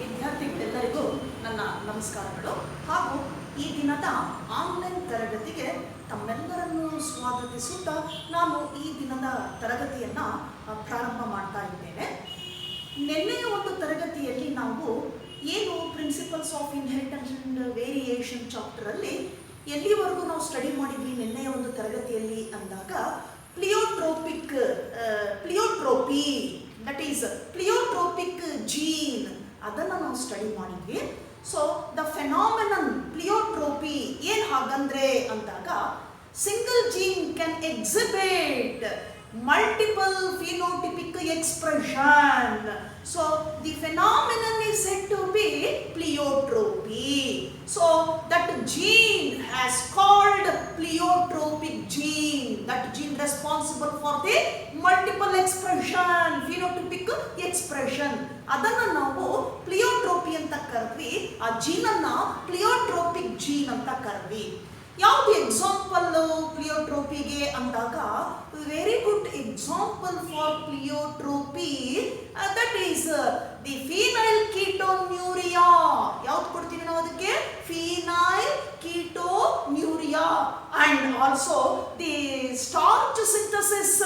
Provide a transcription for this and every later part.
ವಿದ್ಯಾರ್ಥಿಗಳೆಲ್ಲರಿಗೂ ನನ್ನ ನಮಸ್ಕಾರಗಳು ಹಾಗೂ ಈ ದಿನದ ಆನ್ಲೈನ್ ತರಗತಿಗೆ ತಮ್ಮೆಲ್ಲರನ್ನು ಸ್ವಾಗತಿಸುತ್ತಾ ನಾನು ಈ ದಿನದ ತರಗತಿಯನ್ನು ಪ್ರಾರಂಭ ಮಾಡ್ತಾ ಇದ್ದೇನೆ. ನಿನ್ನೆಯ ಒಂದು ತರಗತಿಯಲ್ಲಿ ನಾವು ಏನು principles of inheritance and variation ಚಾಪ್ಟರಲ್ಲಿ ಎಲ್ಲಿವರೆಗೂ ನಾವು ಸ್ಟಡಿ ಮಾಡಿದ್ವಿ ನಿನ್ನೆಯ ಒಂದು ತರಗತಿಯಲ್ಲಿ ಅಂದಾಗ pleiotropy that is pleiotropic gene ಅದನ್ನು ನಾವು ಸ್ಟಡಿ ಮಾಡಿದ್ವಿ. ಸೊ ದ ಫೆನಾಮಿನನ್ ಪ್ಲಿಯೋಟ್ರೋಪಿ ಏನು ಹಾಗಂದ್ರೆ ಅಂದಾಗ single gene can exhibit multiple phenotypic expression. So the phenomenon is said to be pleiotropy. So that gene has called pleiotropic gene, that gene responsible for the multiple expression, phenotypic expression. ಅದನ್ನ ನಾವು pleiotropy ಅಂತ ಕರೆದ್ವಿ. ಆ ಜೀನನ್ನ ಪ್ಲಿಯೋಟ್ರೋಪಿಕ್ gene ಅಂತ ಕರೆದ್ವಿ. ಯಾವುದು example ಪ್ಲಿಯೋಟ್ರೋಪಿಗೆ ಅಂದಾಗ very good example for pleiotropy that is the phenylketonuria. ಯಾವ್ದು ಕೊಡ್ತೀವಿ ನಾವು ಅದಕ್ಕೆ? Phenylketonuria. And also the starch synthesis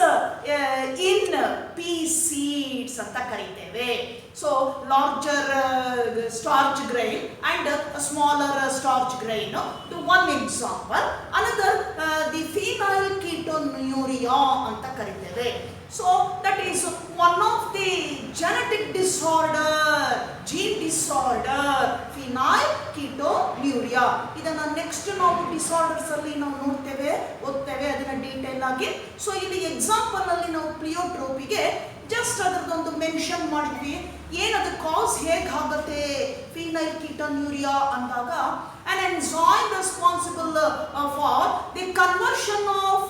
in pea seeds ಅಂತ ಕರೀತೇವೆ. So larger starch grain and a smaller starch grain. To one example, another the phenyl ketonuria anta kariteve. So that is one of the genetic disorder, gene disorder, phenyl ketonuria. ಇದನ್ನ next ನಾವು disorders ಅಲ್ಲಿ ನಾವು ನೋಡ್ತೇವೆ, ಓದ್ತೇವೆ ಅದನ್ನ detail ಆಗಿ. So ಇಲ್ಲಿ example ಅಲ್ಲಿ ನಾವು ಪ್ಲಿಯೋಟ್ರೋಪಿಗೆ ಜಸ್ಟ್ ಅದರದೊಂದು ಮೆನ್ಷನ್ ಮಾಡಿದ್ವಿ. ಏನದು ಕಾಸ್ ಹೇಗಾಗುತ್ತೆ ಫೀನೈಲ್ ಕೀಟೋನ್ಯೂರಿಯಾ ಅಂದಾಗ an enzyme responsible for the conversion of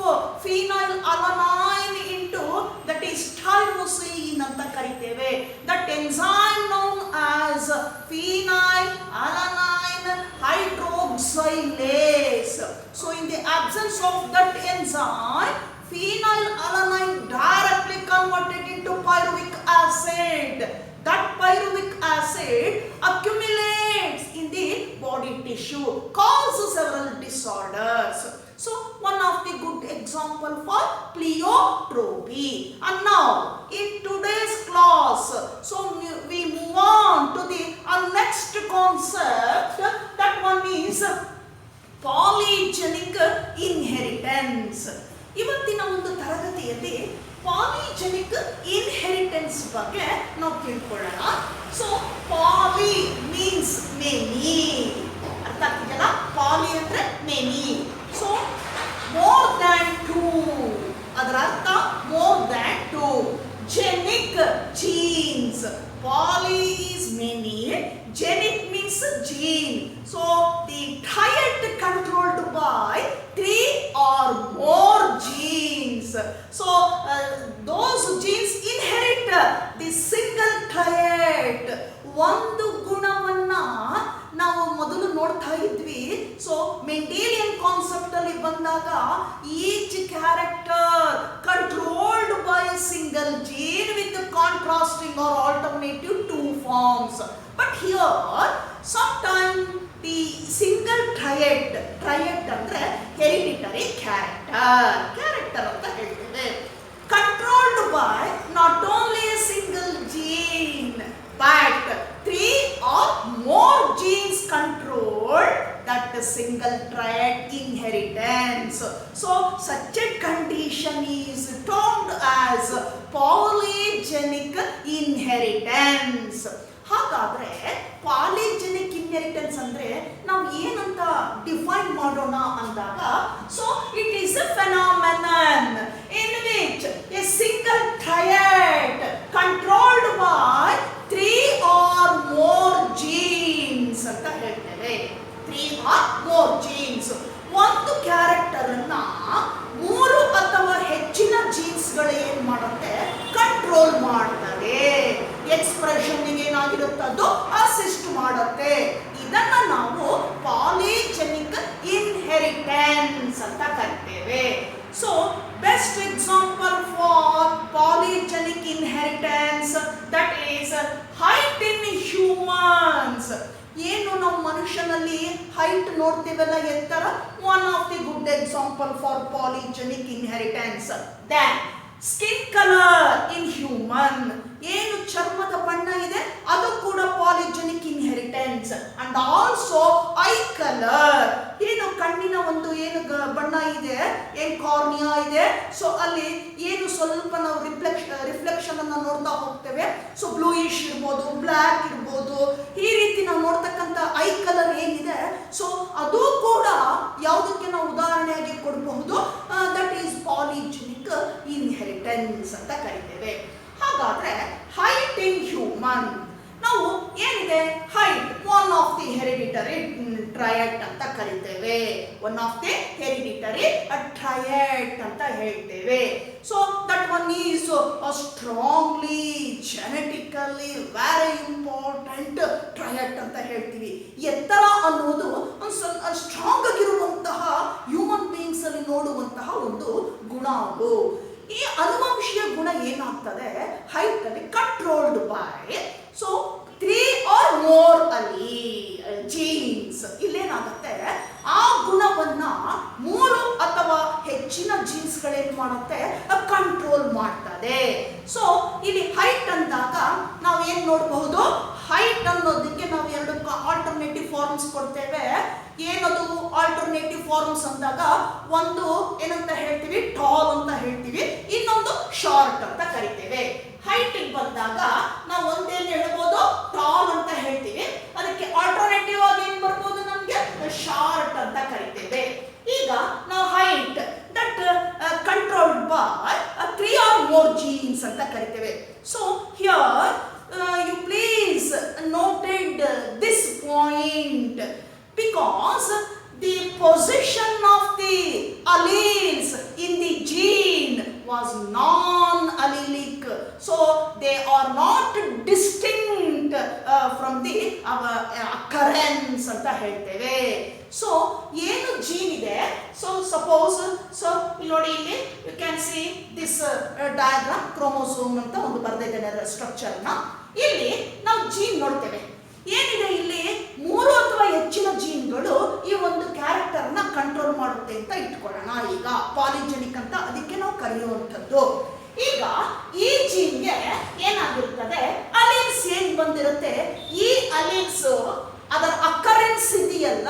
phenylalanine into that is tyrosine ಅಂತ ಕರೀತೇವೆ. That enzyme known as phenylalanine hydroxylase. So in the absence of that enzyme, phenylalanine directly converted into pyruvic acid. That pyruvic acid accumulates in the body tissue, causes several disorders. So one of the good example for pleiotropy. And now in today's class, so we move on to the next concept. That one is polygenic inheritance. ಇವತ್ತಿನ ಒಂದು ತರಗತಿಯಲ್ಲಿ polygenic inheritance ಬಗ್ಗೆ ನಾವು ತಿಳ್ಕೊಳ್ಳೋಣ. So ಪಾಲಿ means many, ಅರ್ಥ ಆಗ್ತಿದೆಯಲ್ಲ? Poly ಅಂದ್ರೆ many. So more than two, ಅದರ ಅರ್ಥ more than two. Genic genes, poly is many, jenic means gene. So the triad controlled by 3 or more genes. So those genes inherit the single triad. ಒಂದು ಗುಣವನ್ನ ನಾವು ಮೊದಲು ನೋಡ್ತಾ ಇದ್ವಿ. So Mendelian concept ಅಲ್ಲಿ ಬಂದಾಗ each character controlled by a single gene with contrasting or alternative two forms. But here, sometimes the single triad ಅಂದ್ರೆ hereditary character ಅಂತ ಹೇಳ್ತೇವೆ. Controlled by not only a single gene, but 3 or more genes control that single triad inheritance. So such a condition is termed as polygenic inheritance. ಹಾಗಾದ್ರೆ polygenic inheritance ಅಂದ್ರೆ ನಾವು ಏನಂತ define ಮಾಡೋಣ ಅಂದಾಗ, so it is a phenomenon in which a single trait controlled by 3 or more genes ಅಂತ ಹೇಳ್ತೇವೆ. 3 or more genes. ಒಂದು character ಅನ್ನ 3 ಅಥವಾ ಹೆಚ್ಚಿನ ಜೀನ್ಸ್ ಗಳು ಏನ್ ಮಾಡುತ್ತೆ? ಕಂಟ್ರೋಲ್ ಮಾಡ್ತವೆ. ಎಕ್ಸ್ಪ್ರೆಷನ್ ಏನಾಗಿರುತ್ತದೋ ಅಸಿಸ್ಟ್ ಮಾಡುತ್ತೆ. ಇದನ್ನ ನಾವು ಪಾಲಿಜೆನಿಕ್ ಇನ್ಹೆರಿಟೆನ್ಸ್ ಅಂತ ಕರಿತೇವೆ. So, best example for polygenic inheritance, that ಮನುಷ್ಯನಲ್ಲಿ ಹೈಟ್ ನೋಡ್ತೀವಲ್ಲ, ಎತ್ತರ, one of the good example for polygenic inheritance. Then skin colour in human, ಏನು ಚರ್ಮದ ಬಣ್ಣ ಇದೆ ಅದು ಕೂಡ polygenic inheritance. And also eye colour, ಏನು ಕಣ್ಣಿನ ಒಂದು ಏನು ಬಣ್ಣ ಇದೆ, ಏನು ಕಾರ್ನಿಯಾ ಇದೆ, ಸೊ ಅಲ್ಲಿ ಏನು ಸ್ವಲ್ಪ ನಾವು ರಿಫ್ಲೆಕ್ಷನ್ ಅನ್ನು ನೋಡ್ತಾ ಹೋಗ್ತೇವೆ. ಸೊ ಬ್ಲೂಯಿಶ್ ಇರ್ಬೋದು, ಬ್ಲ್ಯಾಕ್ ಇರ್ಬೋದು, ಈ ರೀತಿ ನಾವು ನೋಡ್ತಕ್ಕಂಥ ಐ ಕಲರ್ ಏನಿದೆ, ಸೊ ಅದು ಕೂಡ ಯಾವುದಕ್ಕೆ ನಾವು ಉದಾಹರಣೆಯಾಗಿ ಕೊಡಬಹುದು, ದಟ್ ಈಸ್ ಪಾಲಿಜೆನಿಕ್ ಇನ್ಹೆರಿಟೆನ್ಸ್ ಅಂತ ಕರಿತೇವೆ. ಹಾಗಾದ್ರೆ ಹೈಟ್ ಇನ್ ಹ್ಯೂಮನ್, ನಾವು ಏನಿದೆ height one of the hereditary trait ಅಂತ ಕರಿತೇವೆ. One of the hereditary trait ಅಂತ ಹೇಳ್ತೇವೆ. So that one is strongly genetically very important trait ಅಂತ ಹೇಳ್ತೀವಿ. ಎತ್ತರ ಅನ್ನೋದು ಸ್ಟ್ರಾಂಗ್ ಆಗಿರುವಂತಹ ಹ್ಯೂಮನ್ ಬೀಯಿಂಗ್ಸ್ ಅಲ್ಲಿ ನೋಡುವಂತಹ ಒಂದು ಗುಣ ಅದು. ಈ ಅನುವಂಶೀಯ ಗುಣ ಏನಾಗ್ತದೆ ಹೈಟ್ ಅಲ್ಲಿ controlled by so 3 or more genes. ಇಲ್ಲೇನಾಗುತ್ತೆ ಆ ಗುಣವನ್ನ 3 ಅಥವಾ ಹೆಚ್ಚಿನ ಜೀನ್ಸ್ಗಳೇನ್ ಮಾಡುತ್ತೆ ಕಂಟ್ರೋಲ್ ಮಾಡ್ತದೆ. ಸೊ ಇಲ್ಲಿ ಹೈಟ್ ಅಂದಾಗ ನಾವು ಏನ್ ನೋಡಬಹುದು, ಹೈಟ್ ಅನ್ನೋದಕ್ಕೆ ನಾವು 2 ಆಲ್ಟರ್ನೇಟಿವ್ ಫಾರ್ಮ್ಸ್ ಕೊಡ್ತೇವೆ. ಏನದು ಆಲ್ಟರ್ನೇಟಿವ್ ಫಾರ್ಮ್ಸ್ ಅಂದಾಗ ಒಂದು ಏನಂತ ಹೇಳ್ತೀವಿ, ಟಾಲ್ ಅಂತ ಹೇಳ್ತೀವಿ, ಇನ್ನೊಂದು ಶಾರ್ಟ್ ಅಂತ ಕರಿತೇವೆ. ಹೈಟ್ ಬಂದಾಗ ನಾವು ಒಂದೇನು ಹೇಳ್ಬೋದು, ಟಾಲ್ ಅಂತ ಹೇಳ್ತೀವಿ. ಅದಕ್ಕೆ ಆಲ್ಟರ್ನೇಟಿವ್ ಆಗಿ ಏನ್ ಬರ್ಬೋದು, ನಮ್ಗೆ ಶಾರ್ಟ್ ಅಂತ ಕರಿತೇವೆ. ಈಗ ನಾವು height that controlled by 3 or more jeans ಅಂತ ಕರಿತೇವೆ. So here you please noted this point because the position of the alleles in the gene was non-allelic, so they are not distinct from the occurrence ಅಂತ ಹೇಳ್ತೇವೆ. So ಏನು gene ಇದೆ, so suppose so ನೋಡಿ ಇಲ್ಲಿ you can see this diagram, chromosome ಅಂತ ಒಂದು ಬರೆದಿದ್ದೇನೆ structure ನ. ಇಲ್ಲಿ ನಾವು ಜೀನ್ ನೋಡ್ತೇವೆ, ಏನಿದೆ ಇಲ್ಲಿ 3 ಅಥವಾ ಹೆಚ್ಚಿನ ಜೀನ್ಗಳು ಈ ಒಂದು ಕ್ಯಾರೆಕ್ಟರ್ ನ ಕಂಟ್ರೋಲ್ ಮಾಡುತ್ತೆ ಅಂತ ಇಟ್ಕೊಳ್ಳೋಣ. ಈಗ ಪಾಲಿಜೆನಿಕ್ ಅಂತ ಅದಕ್ಕೆ ನಾವು ಕರೆಯುವಂಥದ್ದು. ಈಗ ಈ ಜೀನ್ಗೆ ಏನಾಗಿರ್ತದೆ, ಅಲೀಲ್ಸ್ ಏನ್ ಬಂದಿರುತ್ತೆ, ಈ ಅಲೀಲ್ಸ್ ಅದರ ಅಕರೆನ್ಸ್ ಇದೆಯಲ್ಲ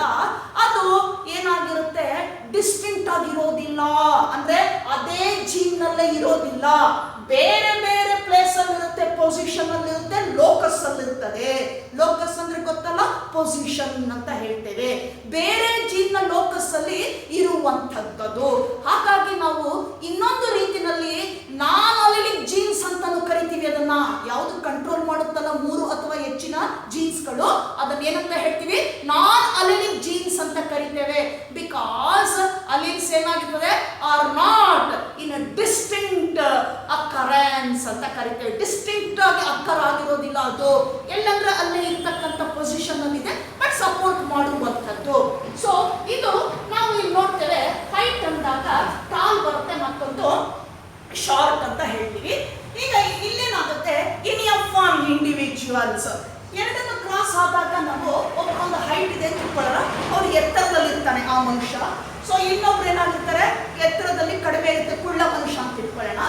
ಅದು ಏನಾಗಿರುತ್ತೆ, ಡಿಸ್ಟಿಂಕ್ಟ್ ಆಗಿರೋದಿಲ್ಲ. ಅಂದ್ರೆ ಅದೇ ಜೀನ್ ನಲ್ಲೇ ಇರೋದಿಲ್ಲ, ಬೇರೆ ಬೇರೆ ಪ್ಲೇಸ್ ಅಲ್ಲಿ ಇರುತ್ತೆ, ಪೊಸಿಷನ್ ಅಲ್ಲಿ ಇರುತ್ತೆ, ಲೋಕಸ್ ಅಲ್ಲಿ ಇರ್ತದೆ. ಲೋಕಸ್ ಅಂದ್ರೆ ಗೊತ್ತಲ್ಲ, ಪೊಸಿಷನ್ ಅಂತ ಹೇಳ್ತೇವೆ. ಬೇರೆ ಜೀನ್ ನ ಲೋಕಸ್ ಅಲ್ಲಿ ಇರುವಂತದ್ದು. ಹಾಗಾಗಿ ನಾವು ಇನ್ನೊಂದು ರೀತಿನಲ್ಲಿ ನಾನ್ ಅಲೆಲಿಕ್ ಜೀನ್ಸ್ ಅಂತಾನು ಕರಿತೀವಿ. ಅದನ್ನ ಯಾವುದು ಕಂಟ್ರೋಲ್ ಮಾಡುತ್ತಲ್ಲ 3 ಅಥವಾ ಹೆಚ್ಚಿನ ಜೀನ್ಸ್ಗಳು, ಅದನ್ನ ಏನಂತ ಹೇಳ್ತೀವಿ, ನಾನ್ ಅಲೆಲಿಕ್ ಜೀನ್ಸ್ ಅಂತ ಕರಿತೇವೆ. ಬಿಕಾಸ್ ಅಲೀಲ್ಸ್ ಏನಾಗಿರ್ತದೆ, are not in a distinct occurrence ಅಂತ ಕರಿತೇವೆ. ಡಿಸ್ಟಿಂಕ್ಟ್ ಆಗಿ ಅಕ್ಕರ್ ಆಗಿರೋದಿಲ್ಲ, ಅದು ಎಲ್ಲಂದ್ರೆ ಅಲ್ಲೇ ಇರ್ತಕ್ಕಂಥ ಪೊಸಿಷನ್ ಅಲ್ಲಿ ಇದೆ, ಬಟ್ ಸಪೋರ್ಟ್ ಮಾಡುವಂಥದ್ದು. ಸೊ ಇದು ನಾವು ಇಲ್ಲಿ ನೋಡ್ತೇವೆ, ಹೈಟ್ ಅಂದಾಗ ಟಾಲ್ ಬರುತ್ತೆ, ಮತ್ತೊಂದು ಶಾರ್ಟ್ ಅಂತ ಹೇಳ್ತೀವಿ. ಈಗ ಇಲ್ಲೇನಾಗುತ್ತೆ, ಇನ್ F1 ಇಂಡಿವಿಜುವಲ್ಸ್ ಎರಡನ್ನು ಕ್ರಾಸ್ ಆದಾಗ ನಾವು ಒಬ್ಬೊಂದು ಹೈಟ್ ಇದೆ ತಿಳ್ಕೊಳ್ಳೋಣ, ಅವ್ರು ಎತ್ತರದಲ್ಲಿ ಇರ್ತಾನೆ ಆ ಮನುಷ್ಯ. ಸೊ ಇನ್ನೊಬ್ರು ಏನಾಗಿರ್ತಾರೆ, ಎತ್ತರದಲ್ಲಿ ಕಡಿಮೆ ಇರುತ್ತೆ, ಕುಳ್ಳ ಮನುಷ್ಯ ಅಂತ ತಿಳ್ಕೊಳ್ಳೋಣ.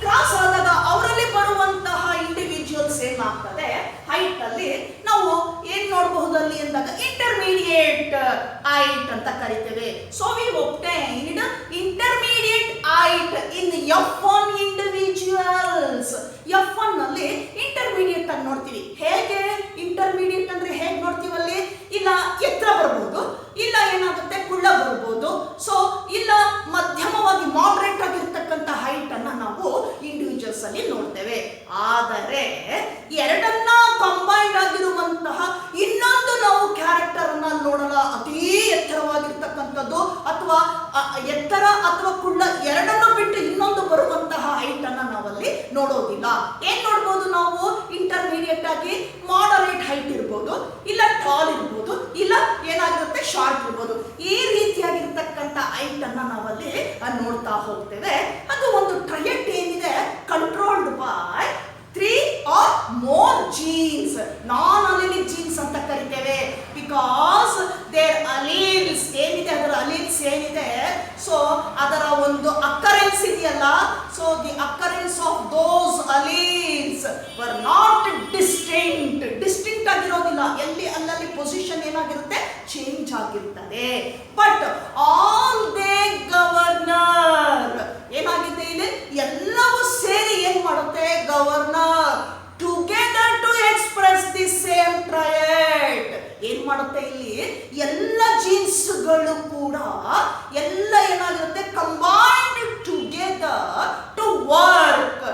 ಕ್ರಾಸ್ ಆದಾಗ ಅವರಲ್ಲಿ ಬರುವಂತಹ ಇಂಡಿವಿಜುವಲ್ಸ್ ಏನಾಗ್ತದೆ, ಹೈಟ್ ಅಲ್ಲಿ ನಾವು ಏನ್ ನೋಡಬಹುದು ಅಲ್ಲಿ ಅಂದಾಗ ಇಂಟರ್ಮೀಡಿಯೇಟ್ ಹೈಟ್ ಅಂತ ಕರಿತೇವೆ. So we obtained intermediate height in F1 individuals. F1 ನಲ್ಲಿ ಇಂಟರ್ಮೀಡಿಯೇಟ್ ಅನ್ನು ನೋಡ್ತೀವಿ. ಹೇಗೆ ಇಂಟರ್ಮೀಡಿಯೇಟ್ ಅಂದ್ರೆ ಹೇಗೆ ನೋಡ್ತೀವಲ್ಲಿ, ಇಲ್ಲ ಎತ್ತರ ಬರಬಹುದು, ಇಲ್ಲ ಏನಾಗುತ್ತೆ ಕುಳ್ಳ ಬರಬಹುದು. ಸೊ ಇಲ್ಲ ಮಧ್ಯಮವಾಗಿ ಮಾಡರೇಟ್ ಆಗಿರ್ತಕ್ಕಂಥ ಹೈಟ್ ಅನ್ನ ನಾವು ಇಂಡಿವಿಜುವಲ್ಸ್ ಅಲ್ಲಿ ನೋಡ್ತೇವೆ. ಆದರೆ ಎರಡನ್ನ ಕಂಬೈಂಡ್ ಆಗಿರುವಂತಹ ಇನ್ನೊಂದು ನಾವು ಕ್ಯಾರೆಕ್ಟರ್ ಅನ್ನ ನೋಡಲ್ಲ, ಅತೀ ಎತ್ತರವಾಗಿರ್ತಕ್ಕಂಥದ್ದು ಅಥವಾ ಎತ್ತರ ಅಥವಾ ಕುಳ್ಳ ಎರಡನ್ನು ಬಿಟ್ಟು ಇನ್ನೊಂದು ಬರುವಂತಹ ಹೈಟ್ ಅನ್ನ ನಾವಲ್ಲಿ ನೋಡೋದಿಲ್ಲ. ಏನ್ ನೋಡ್ಬೋದು ನಾವು, ಇಂಟರ್ಮೀಡಿಯೇಟ್ ಆಗಿ ಮಾಡರೇಟ್ ಹೈಟ್ ಇರ್ಬೋದು, ಇಲ್ಲ ಟಾಲ್ ಇರ್ಬೋದು, ಇಲ್ಲ ಏನಾಗಿರುತ್ತೆ ಶಾರ್ಟ್ ಇರ್ಬೋದು. ಈ ರೀತಿಯಾಗಿರ್ತಕ್ಕಂಥ ಹೈಟ್ ಅನ್ನ ನಾವಲ್ಲಿ ನೋಡ್ತಾ ಹೋಗ್ತೇವೆ. ಅದು ಒಂದು ಟ್ರಯಡ್ ಏನಿದೆ, controlled by 3 or more genes, non allelic genes ಅಂತ ಕರಿತೇವೆ. Because the occurrence of those alleles were not distinct ಆಗಿರೋದಿಲ್ಲ. ಎಲ್ಲಿ ಅಲ್ಲಲ್ಲಿ ಪೊಸಿಷನ್ ಏನಾಗಿರುತ್ತೆ, ಚೇಂಜ್ ಆಗಿರ್ತದೆ. ಬಟ್ ಆಲ್ ದೇ ಗವರ್ನರ್ ಏನಾಗಿದೆ ಇಲ್ಲಿ, ಎಲ್ಲವೂ ಸೇರಿ ಏನ್ ಮಾಡುತ್ತೆ, governor together to express the same trait. ಏನ್ ಮಾಡುತ್ತೆ ಇಲ್ಲಿ, ಎಲ್ಲ ಜೀನ್ಸ್ಗಳು ಕೂಡ ಎಲ್ಲ ಏನಾಗಿರುತ್ತೆ, combined together to work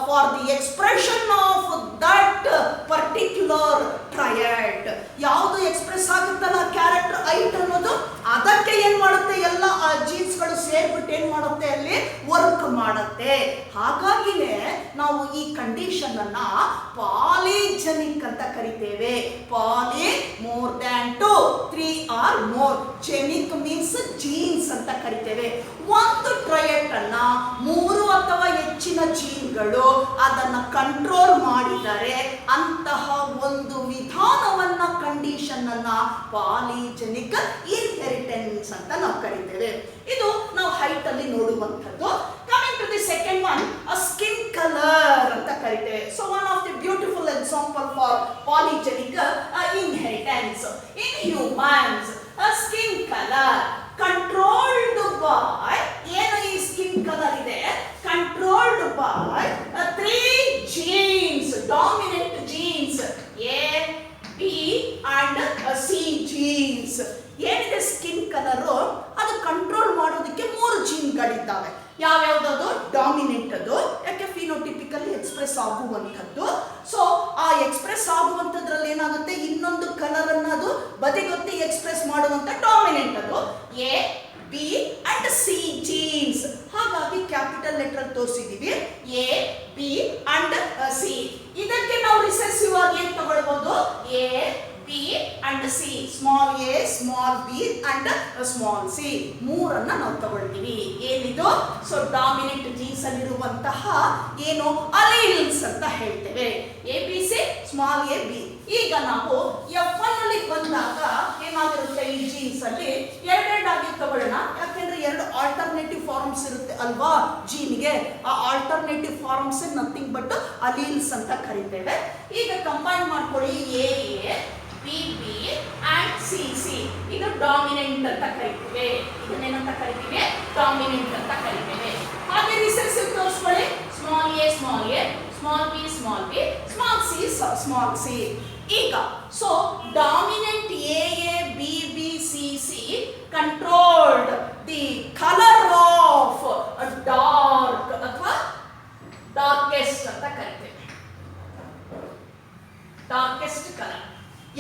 for the expression of that particular trait. ಯಾವುದು ಎಕ್ಸ್ಪ್ರೆಸ್ ಆಗುತ್ತಲ್ಲ ಕ್ಯಾರೆಕ್ಟರ್ ಐಟ್ ಅನ್ನೋದು, ಅದಕ್ಕೆ ಏನ್ ಮಾಡುತ್ತೆ, ಎಲ್ಲ ಆ ಜೀನ್ಸ್ಗಳು ಸೇರ್ಬಿಟ್ಟು ಏನ್ ಮಾಡುತ್ತೆ, ಅಲ್ಲಿ ವರ್ಕ್ ಮಾಡುತ್ತೆ. ಹಾಗಾಗಿನೇ ನಾವು ಈ ಕಂಡೀಷನ್ ಅನ್ನ ಪಾಲಿಜೆನಿಕ್ ಅಂತ ಕರಿತೇವೆ. Poly more than 2, 3 or more, genic means genes ಅಂತ ಕರಿತೇವೆ. ಒಂದು ಟ್ರಯಡ್ ಅನ್ನ 3 ಅಥವಾ ಹೆಚ್ಚಿನ ಜೀನ್ಗಳು ಅದನ್ನ ಕಂಟ್ರೋಲ್ ಮಾಡಿದರೆ ಅಂತಹ ಒಂದು ವಿಧಾನವನ್ನ, ಕಂಡೀಷನ್ ಅನ್ನ ಪಾಲಿಜೆನಿಕ್ ಇನ್ಹೆರಿಟೆನ್ಸ್ ಅಂತ ನಾವು ಕರಿತೇವೆ. ಇದು ನಾವು ಹೈಟ್ ಅಲ್ಲಿ ನೋಡುವಂಥದ್ದು. Coming to the second one, skin colour ಅಂತ ಕರಿತೇವೆ. So one of the beautiful example for polygenic inheritance in humans, skin colour controlled by, ಏನು ಈ ಸ್ಕಿನ್ ಕಲರ್ ಇದೆ, controlled by 3 genes, dominant genes, A, B and C genes. ಏನಿದೆ skin colour, ಅದು control ಮಾಡೋದಕ್ಕೆ 3 ಜೀನ್ಗಳಿದ್ದಾವೆ. ಯಾವ್ಯಾವ್ದು, dominant ಅದು, ಯಾಕೆ ಫಿನೋಟಿಪಿಕಲಿ express ಆಗುವಂಥದ್ದು. ಸೊ ಆ ಎಕ್ಸ್ಪ್ರೆಸ್ ಆಗುವಂಥದ್ರಲ್ಲಿ ಏನಾಗುತ್ತೆ, ಇನ್ನೊಂದು ಕಲರ್ ಅನ್ನ ಅದು ಬದಿಗೊತ್ತಿ ಎಕ್ಸ್ಪ್ರೆಸ್ ಮಾಡುವಂತ ಡಾಮಿನೆಂಟ್ ಅದು A, B and C genes. ಹಾಗಾಗಿ ಕ್ಯಾಪಿಟಲ್ ಲೆಟರ್ ತೋರಿಸಿದೀವಿ, ಎ, ಬಿ ಅಂಡ್ ಸಿ. ಇದಕ್ಕೆ ನಾವು ರಿಸೆಸಿವ್ ಆಗಿ ಏನ್ ತಗೊಳ್ಬಹುದು, A, B and C, small A, small B and small C, ಮೂರನ್ನ ನಾವು ತಗೊಳ್ತೀವಿ. ಏನಿದು, ಸೊ ಡಾಮಿನೆಂಟ್ ಜೀನ್ಸ್ ಅಲ್ಲಿರುವಂತಹ ಏನು ಅಲೀಲ್ಸ್ ಅಂತ ಹೇಳ್ತೇವೆ, A B C, small A B. ಈಗ ನಾವು F1 ಅಲ್ಲಿ ಬಂದಾಗ ಏನಾಗಿರುತ್ತೆ, ಈ ಜೀನ್ಸ್ ಅಲ್ಲಿ ಎರಡೆರಡಾಗಿ ತಗೊಳ್ಳೋಣ. ಯಾಕೆಂದ್ರೆ 2 ಆಲ್ಟರ್ನೇಟಿವ್ ಫಾರ್ಮ್ಸ್ ಇರುತ್ತೆ ಅಲ್ವಾ ಜೀನ್ಗೆ. ಆ alternative forms nothing but alleles ಅಂತ ಕರಿತೇವೆ. ಈಗ ಕಂಬೈನ್ ಮಾಡ್ಕೊಳ್ಳಿ, A A, B B and C C. ಇದು ಡಾಮಿನೆಂಟ್ ಅಂತ ಕರಿತೇವೆ. ಇದನ್ನೇನಂತ ಕರಿತೀವಿ, ಡಾಮಿನೆಂಟ್ ಅಂತ ಕರಿತೇವೆ. ಹಾಗೆ ರಿಸೆಸಿವ್ ತೋರಿಸ್ಕೊಳ್ಳಿ, small A, small A, small B, small B, small C, small C. ಈಗ so dominant A A, B B, C C controlled the colour of dark ಅಥವಾ ಡಾರ್ಕೆಸ್ಟ್ ಅಂತ ಕರಿತೇವೆ. ಡಾರ್ಕೆಸ್ಟ್ ಕಲರ್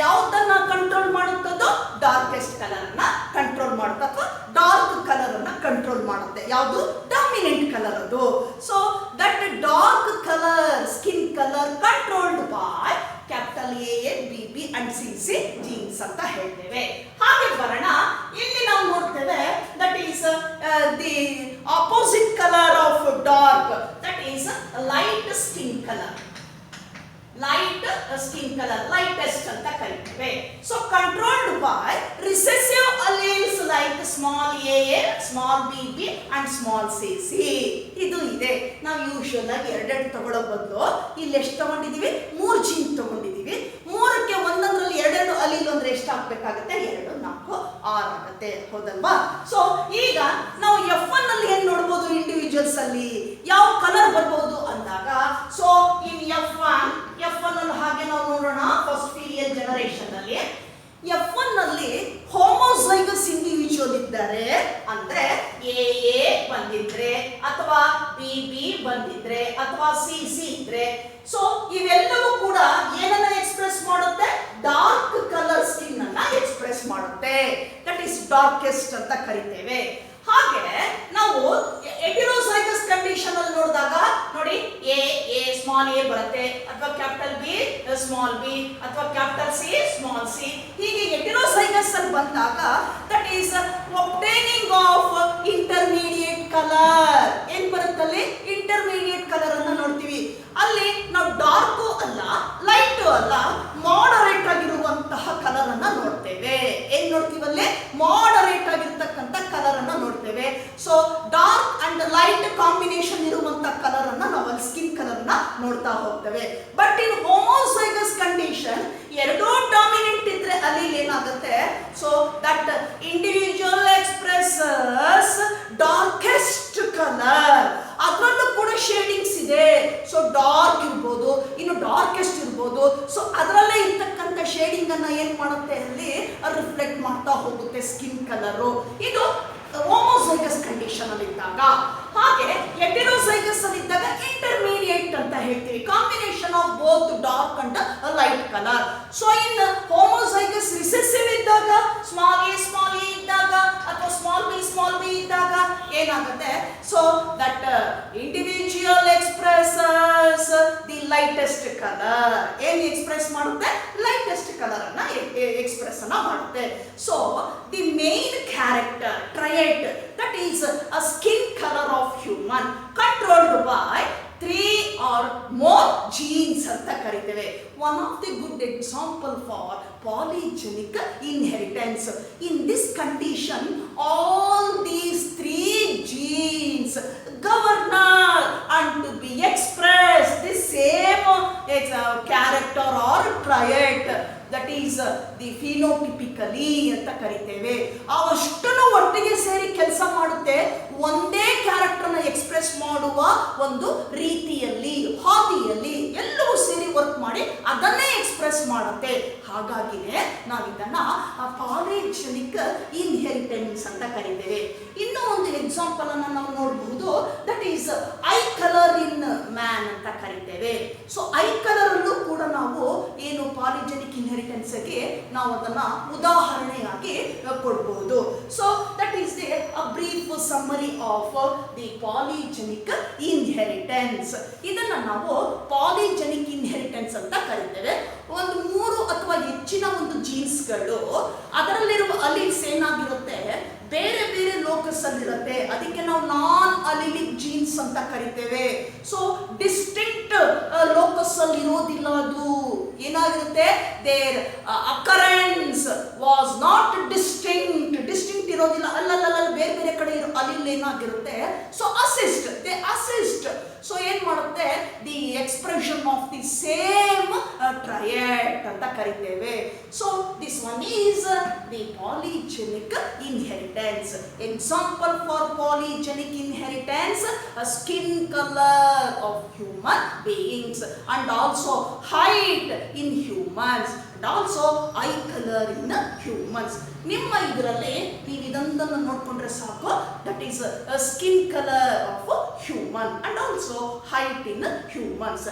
ಯಾವುದನ್ನ ಕಂಟ್ರೋಲ್ ಮಾಡುತ್ತದೋ, ಡಾರ್ಕೆಸ್ಟ್ ಕಲರ್ ಅನ್ನ control ಮಾಡುತ್ತೆ, ಅಥವಾ dark colour ಅನ್ನ ಕಂಟ್ರೋಲ್ ಮಾಡುತ್ತೆ. ಯಾವುದು, ಡಾಮಿನೆಂಟ್ ಕಲರ್ ಅದು. So that dark colour, skin colour controlled by capital A A, B B and C C jeans ಅಂತ ಹೇಳ್ತೇವೆ. ಹಾಗೆ ಬರೋಣ, ಇಲ್ಲಿ ನಾವು ನೋಡ್ತೇವೆ that is the opposite colour of dark, that is light skin colour. Light skin colour, lightest ಅಂತ ಕರಿತೇವೆ. So controlled by recessive alleles like small A A, small B B and small C C. ಇದು ಇದೆ. ನಾವು usual ಆಗಿ 2 ತಗೊಳ್ಳೋ ಬದಲು ಇಲ್ಲಿ ಎಷ್ಟು ತಗೊಂಡಿದೀವಿ, 3 ಜೀನ್ ತಗೊಂಡಿದೀವಿ. 3ಕ್ಕೆ ಒಂದೊಂದರಲ್ಲಿ 2 ಅಲೀಲ್ ಅಂದ್ರೆ ಎಷ್ಟು ಹಾಕ್ಬೇಕಾಗುತ್ತೆ, 2, 4, 6 ಆಗುತ್ತೆ, ಹೌದಲ್ವಾ? ಸೊ ಈಗ ನಾವು F1 ಅಲ್ಲಿ ಏನ್ ನೋಡ್ಬೋದು, ಇಂಡಿವಿಜುವಲ್ಸ್ ಅಲ್ಲಿ ಯಾವ ಕಲರ್ ಬರ್ಬೋದು ಅಂದಾಗ, ಸೊ ಇನ್ F1 ಅಲ್ಲಿ ಹಾಗೆ ನಾವು ನೋಡೋಣ. ಫಸ್ಟ್ ಫೀಲಿಯಲ್ ಜನರೇಷನ್ ಅಲ್ಲಿ F1 ಅಲ್ಲಿ ಹೋಮೋಜೈಗಸ್ ಇಂಡಿವಿಜುವಲ್ ಇದ್ದಾರೆ ಅಂದ್ರೆ ಎ ಎ ಬಂದಿದ್ರೆ, ಅಥವಾ ಬಿ ಬಿ ಬಂದಿದ್ರೆ, ಅಥವಾ ಸಿ ಸಿ ಇದ್ರೆ, ಸೊ ಇವೆಲ್ಲವೂ ಕೂಡ ಏನನ್ನ ಎಕ್ಸ್ಪ್ರೆಸ್ ಮಾಡುತ್ತೆ, ಡಾರ್ಕ್ ಕಲರ್ ಸ್ಕಿನ್ ಅನ್ನ ಎಕ್ಸ್ಪ್ರೆಸ್ ಮಾಡುತ್ತೆ. ದಟ್ ಈಸ್ ಡಾರ್ಕೆಸ್ಟ್ ಅಂತ ಕರಿತೇವೆ. ಹಾಗೆ ನಾವು ಹೆಟೆರೋಜೈಗಸ್ ಕಂಡೀಷನ್ ಅಲ್ಲಿ ನೋಡಿದಾಗ ನೋಡಿ, ಎ ಎ ಸ್ಮಾಲ್ ಎ ಬರುತ್ತೆ, ಅಥವಾ ಕ್ಯಾಪಿಟಲ್ ಬಿ ಸ್ಮಾಲ್ ಬಿ, ಅಥವಾ ಕ್ಯಾಪಿಟಲ್ ಸಿ ಸ್ಮಾಲ್ ಸಿ. ಹೀಗೆ ಹೆಟೆರೋಜೈಗಸ್ ಅಲ್ಲಿ ಬಂದಾಗ that is obtaining of intermediate colour. ಏನ್ ಬರುತ್ತಲ್ಲಿ, ಇಂಟರ್ಮೀಡಿಯೇಟ್ ಕಲರ್ ಅನ್ನ ನೋಡ್ತೀವಿ. ಅಲ್ಲಿ ನಾವು ಡಾರ್ಕು ಅಲ್ಲ, ಲೈಟು ಅಲ್ಲ, ಮಾಡರೇಟ್ ಆಗಿರುವಂತಹ ಕಲರ್ ಅನ್ನ ನೋಡ್ತೇವೆ. ಏನ್ ನೋಡ್ತೀವಲ್ಲಿ, ಮಾಡರೇಟ್ ಆಗಿರ್ತಕ್ಕಂಥ ಕಲರ್ ಅನ್ನ ನೋಡ್ತೇವೆ. So dark and light combination ಇರುವಂತಹ ಅನ್ನೋದನ್ನ ನೋಡ್ತಾ ಹೋಗ್ತೇವೆ. ಬಟ್ ಇನ್ ಹೋಮೋಸೈಗಸ್ ಕಂಡೀಷನ್ ಎರಡೂ ಡಾಮಿನೆಂಟ್ ಇದ್ರೆ ಅಲ್ಲಿ ಏನಾಗುತ್ತೆ, so that individual expresses darkest colour. ಅದರಲ್ಲೂ ಕೂಡ ಶೇಡಿಂಗ್ಸ್ ಇದೆ. ಸೊ ಡಾರ್ಕ್ ಇರ್ಬೋದು, ಇನ್ನು ಡಾರ್ಕೆಸ್ಟ್ ಇರ್ಬೋದು. ಸೊ ಅದರಲ್ಲೇ ಇರ್ತಕ್ಕಂಥ ಶೇಡಿಂಗ್ ಅನ್ನ ಏನ್ ಮಾಡುತ್ತೆ ಅಲ್ಲಿ ರಿಫ್ಲೆಕ್ಟ್ ಮಾಡ್ತಾ ಹೋಗುತ್ತೆ ಸ್ಕಿನ್ ಕಲರು. ಇದು ಹೋಮೋಸೈಗಸ್ ಕಂಡೀಷನ್ ಅಲ್ಲಿ ಇದ್ದಾಗ. ಹಾಗೆ ಹೆಟೆರೋಸೈಗಸ್ ಅಲ್ಲಿ ಇದ್ದಾಗ ಇಂಟರ್ಮೀಡಿಯೇಟ್ ಅಂತ ಹೇಳ್ತೀವಿ, combination of both dark and light colour. So in homozygous recessive ಇದ್ದಾಗ, ಸ್ಮಾಲ್ ಎ ಇದ್ದಾಗ ಅಥವಾ ಸ್ಮಾಲ್ ಬಿ ಇದ್ದಾಗ ಏನಾಗುತ್ತೆ, so that individual expresses the lightest colour. ಏನ್ ಎಕ್ಸ್ಪ್ರೆಸ್ ಮಾಡುತ್ತೆ, ಲೈಟೆಸ್ಟ್ ಕಲರ್ ಅನ್ನ ಎಕ್ಸ್ಪ್ರೆಸ್ ಅನ್ನ ಮಾಡುತ್ತೆ. So the main character trait, that is a skin color of human controlled by 3 or more genes ಅಂತ ಕರೀತೇವೆ. One of the good example for polygenic inheritance. In this condition, all these 3 genes govern and to be expressed the same character or trait, that is the phenotypically ಅಂತ ಕರೀತೇವೆ. ಅವಷ್ಟನ್ನು ಒಟ್ಟಿಗೆ ಸೇರಿ ಕೆಲಸ ಮಾಡುತ್ತೆ, ಒಂದೇ ಕ್ಯಾರೆಕ್ಟರ್ನ express ಮಾಡುವ ಒಂದು ರೀತಿಯಲ್ಲಿ, ಹಾದಿಯಲ್ಲಿ ಎಲ್ಲವೂ ಸೇರಿ ವರ್ಕ್ ಮಾಡಿ ಅದನ್ನೇ ಎಕ್ಸ್ಪ್ರೆಸ್ ಮಾಡುತ್ತೆ. ಹಾಗಾಗಿನೇ ನಾವು ಇದನ್ನ ಪಾಲಿಜೆನಿಕ್ ಇನ್ಹೆರಿಟೆನ್ಸ್ ಅಂತ ಕರೀತೇವೆ. ಇನ್ನೂ ಒಂದು ಎಕ್ಸಾಂಪಲ್ ಅನ್ನ ನಾವು ನೋಡಬಹುದು, that is I colour in man ಅಂತ ಕರೀತೇವೆ. ಸೊ ಐ ಕಲರ್ ಅಲ್ಲೂ ಕೂಡ ನಾವು ಏನು ಪಾಲಿಜೆನಿಕ್ ಇನ್ಹೆರಿಟೆನ್ಸ್ ಗೆ ನಾವು ಅದನ್ನ ಉದಾಹರಣೆಯಾಗಿ ಕೊಡಬಹುದು. So that is the brief summary of the polygenic inheritance. ಇದನ್ನ ನಾವು ಪಾಲಿಜೆನಿಕ್ ಇನ್ಹೆರಿಟೆನ್ಸ್ ಅಂತ ಕರೀತೇವೆ. ಒಂದು 3 ಅಥವಾ ಹೆಚ್ಚಿನ ಒಂದು ಜೀನ್ಸ್ಗಳು ಅದರಲ್ಲಿರುವ ಅಲೀಲ್ಸ್ ಏನಾಗಿರುತ್ತೆ, ಬೇರೆ ಬೇರೆ ಲೋಕಸ್ ಅಲ್ಲಿರುತ್ತೆ. ಅದಕ್ಕೆ ನಾವು ನಾನ್ ಅಲಿಲಿಕ್ ಜೀನ್ಸ್ ಅಂತ ಕರಿತೇವೆ. ಸೊ ಡಿಸ್ಟಿಂಕ್ಟ್ ಲೋಕಸ್ ಅಲ್ಲಿ ಇರೋದಿಲ್ಲ, ಅದು ಏನಾಗಿರುತ್ತೆ, there occurrence was not distinct ಇರೋದಿಲ್ಲ, ಅಲ್ಲಲ್ಲ ಬೇರೆ ಬೇರೆ ಕಡೆ ಇರೋ ಅಲಿಲ್ ಏನಾಗಿರುತ್ತೆ, ಸೊ ದೇ ಅಸಿಸ್ಟ್. ಸೊ ಏನ್ ಮಾಡುತ್ತೆ, the expression of the same trait ಅಂತ ಕರಿತೇವೆ. So this one is the polygenic inheritance. Example for polygenic inheritance, skin color of human beings and also height in humans and also eye color in humans. ನಿಮ್ಮ ಇದರಲ್ಲಿ ನೀವು ಇದೊಂದನ್ನು ನೋಡ್ಕೊಂಡ್ರೆ ಸಾಕು, that is skin colour of human and also height in humans.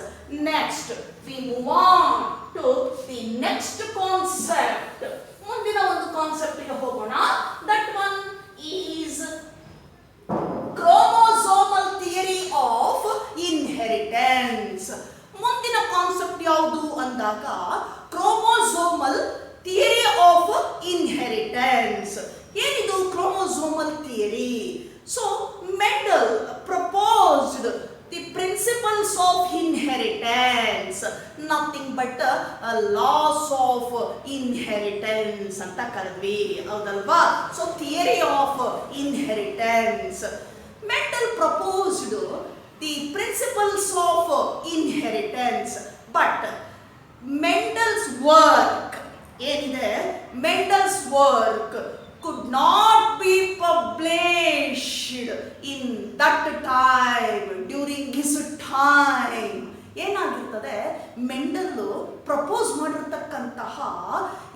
Next we move on to the next concept. ಮುಂದಿನ ಒಂದು concept ಗೆ ಹೋಗೋಣ. That one is chromosomal theory of inheritance. ಮುಂದಿನ ಕಾನ್ಸೆಪ್ಟ್ ಯಾವುದು ಅಂದಾಗ ಕ್ರೋಮೋಸೋಮಲ್ ಥಿಯರಿ ಆಫ್ ಇನ್ಹೆರಿಟೆನ್ಸ್. ಏನಿದು chromosomal theory? So Mendel proposed the principles of inheritance, nothing but laws of inheritance ಅಂತ ಕರೆದ್ವಿ, ಹೌದಲ್ವಾ? So theory of inheritance. Mendel proposed the principles of inheritance, but Mendel's work ಏನಿದೆ, Mendel's work could not be published in that time, during his time. ಏನಾಗಿರ್ತದೆ, Mendel propose ಮಾಡಿರ್ತಕ್ಕಂತಹ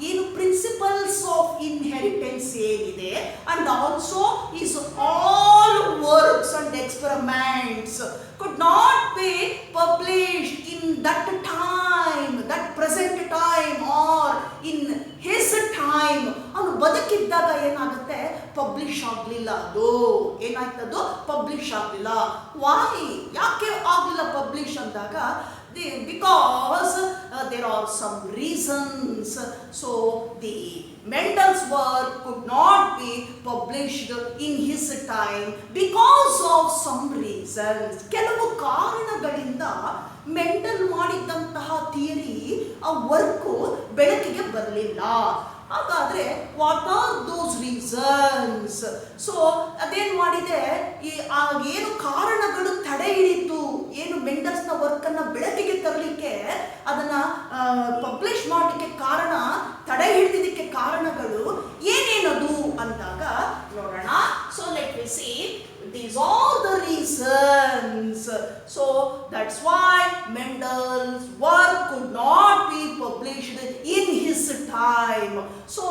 ಏನು principles of inheritance ಏನಿದೆ and also his all works and experiments could not be published in that time, that present time or in his time. ಅವನು ಬದುಕಿದ್ದಾಗ ಏನಾಗುತ್ತೆ, publish ಆಗಲಿಲ್ಲ. ಅದು ಏನಾಯ್ತದು, publish ಆಗಲಿಲ್ಲ. ವಾಯ್, ಯಾಕೆ ಆಗಲಿಲ್ಲ ಪಬ್ಲಿಷ್ ಅಂದಾಗ, because there are some reasons. So the Mendel's work could not be published in his time because of some reasons. ಕೆಲವು ಕಾರಣಗಳಿಂದ ಮೆಂಡಲ್ ಮಾಡಿದಂತಹ ಥಿಯರಿ, ಆ ವರ್ಕು ಬೆಳಕಿಗೆ ಬರಲಿಲ್ಲ. ಹಾಗಾದ್ರೆ what are those reasons? So ಅದೇನ್ ಮಾಡಿದೆ, ಏನು ಕಾರಣಗಳು ತಡೆ ಹಿಡಿತು, ಏನು ಮೆಂಡಲ್ಸ್ನ ವರ್ಕ್ ಅದನ್ನ ಬೆಳಕಿಗೆ ತರಲಿಕ್ಕೆ, ಅದನ್ನ ಪಬ್ಲಿಷ್ ಮಾಡಲಿಕ್ಕೆ ಕಾರಣ, ತಡೆ ಹಿಡಿದಿದ್ದಕ್ಕೆ ಕಾರಣಗಳು ಏನೇನದು ಅಂದಾಗ ನೋಡೋಣ. So let we see these are the reasons. So that's why Mendel's work could not be published in his time. So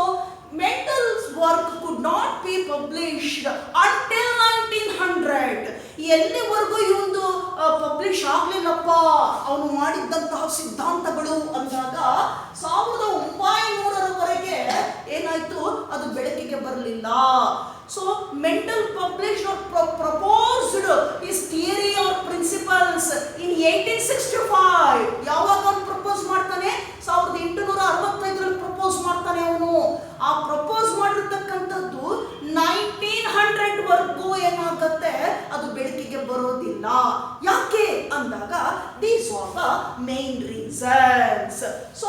Mendel's work could not be published until 1900. ಎಲ್ಲಿವರೆಗೂ ಇವೊಂದು ಪಬ್ಲಿಷ್ ಆಗಲಿಲ್ಲಪ್ಪ ಅವನು ಮಾಡಿದ್ದಂತಹ ಸಿದ್ಧಾಂತಗಳು ಅಂದಾಗ 1900ರವರೆಗೆ ಏನಾಯ್ತು, ಅದು ಬೆಳಕಿಗೆ ಬರಲಿಲ್ಲ. So Mendel published or proposed his theory or principles in 1865. ಯಾವಾಗ ಅವನು ಪ್ರಪೋಸ್ ಮಾಡ್ತಾನೆ? 1865ರಲ್ಲಿ ಪ್ರಪೋಸ್ ಮಾಡ್ತಾನೆ ಅವನು. ಆ ಪ್ರಪೋಸ್ ಮಾಡಿರ್ತಕ್ಕಂಥದ್ದು 1900ವರೆಗೂ ಏನಾಗುತ್ತೆ, ಅದು ಬೆಳಕಿಗೆ ಬರೋದಿಲ್ಲ. ಯಾಕೆ ಅಂದಾಗ these are the main reasons. So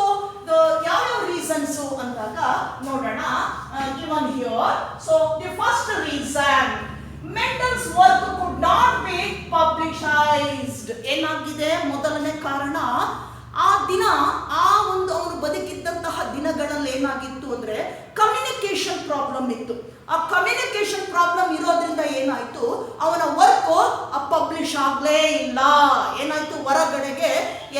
ಯಾವ್ಯಾವ ರೀಸನ್ಸ್ ಅಂದಾಗ ನೋಡೋಣ. given here. So the first reason, Mendel's work could not be publicized. ಏನಾಗಿದೆ ಮೊದಲನೇ ಕಾರಣ, ಆ ದಿನ, ಆ ಒಂದು ಅವನು ಬದುಕಿದ್ದಂತಹ ದಿನಗಳಲ್ಲಿ ಏನಾಗಿತ್ತು ಅಂದ್ರೆ ಕಮ್ಯುನಿಕೇಶನ್ ಪ್ರಾಬ್ಲಮ್ ಇತ್ತು. ಆ ಕಮ್ಯುನಿಕೇಶನ್ ಪ್ರಾಬ್ಲಮ್ ಇರೋದ್ರಿಂದ ಏನಾಯ್ತು, ಅವನ ವರ್ಕ್ ಪಬ್ಲಿಷ್ ಆಗ್ಲೇ ಇಲ್ಲ. ಏನಾಯ್ತು, ಹೊರಗಡೆಗೆ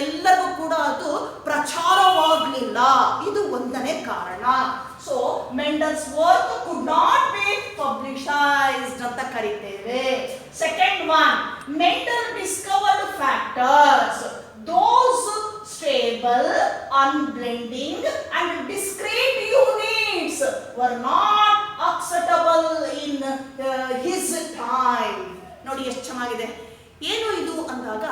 ಎಲ್ಲರಿಗೂ ಕೂಡ ಅದು ಪ್ರಚಾರವಾಗಲಿಲ್ಲ. ಇದು ಒಂದನೇ ಕಾರಣ. So Mendel's work could not be publicised ಅಂತ ಕರೀತೇವೆ. Second one, Mendel discovered factors, those stable, unblending and discrete units were not acceptable in his time. ನೋಡಿ ಎಷ್ಟು ಚೆನ್ನಾಗಿದೆ. ಏನು ಇದು ಅಂದಾಗ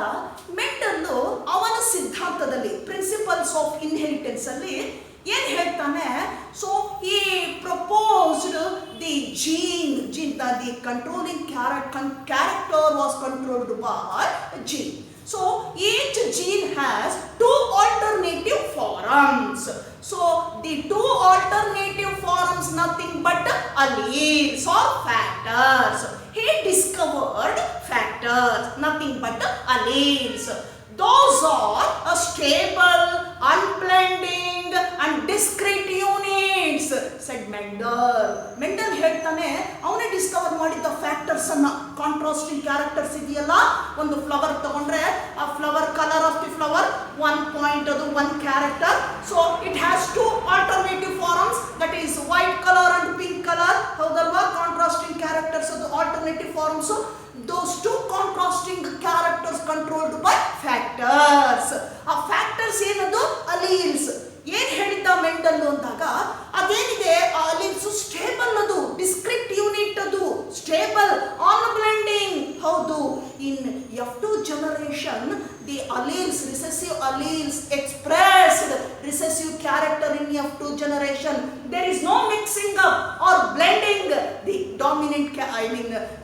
ಮೆಂಡಲ್ಲು ಅವನ ಸಿದ್ಧಾಂತದಲ್ಲಿ ಪ್ರಿನ್ಸಿಪಲ್ಸ್ ಆಫ್ ಇನ್ಹೆರಿಟೆನ್ಸ್ ಅಲ್ಲಿ ಏನ್ ಹೇಳ್ತಾನೆ, ಸೊ ಈ proposed the gene the controlling character was controlled by gene. So each gene has two alternative forms. So the two alternative forms nothing but alleles or factors. He discovered factors, nothing but alleles. Those are a stable, unblending and discrete units, said Mendel. Mendel ಹೇಳ್ತಾನೆ ಅವನೇ Discover ಮಾಡಿದ್ದ factors ಅನ್ನ, contrasting characters ಇದೆಯಲ್ಲ, ಒಂದು flower ತಗೊಂಡ್ರೆ ಆ flower colour of the flower 1 point, ಅದು 1 character. So it has 2 alternative forms, that is white colour and pink colour. ಹೌದಲ್ವಾ? ಕಾಂಟ್ರಾಸ್ಟಿಂಗ್ ಕ್ಯಾರೆಕ್ಟರ್ಸ್ ಅದು alternative forms. Those two contrasting characters controlled by factors. ಆ factors ಏನದು? Alleles. ಏನ್ ಹೇಳಿದ್ದ Mendel ಅಂದಾಗ ಅದೇನಿದೆ, ಆ ಅಲೀಲ್ಸ್ ಸ್ಟೇಬಲ್, ಅದು ಡಿಸ್ಕ್ರಿಟ್ ಯೂನಿಟ್, ಅದು ಸ್ಟೇಬಲ್, ಅನ್ಬ್ಲೆಂಡಿಂಗ್. ಹೌದು, in F2 generation the alleles, recessive alleles expressed recessive character in F2 generation. There is no mixing up or blending the dominant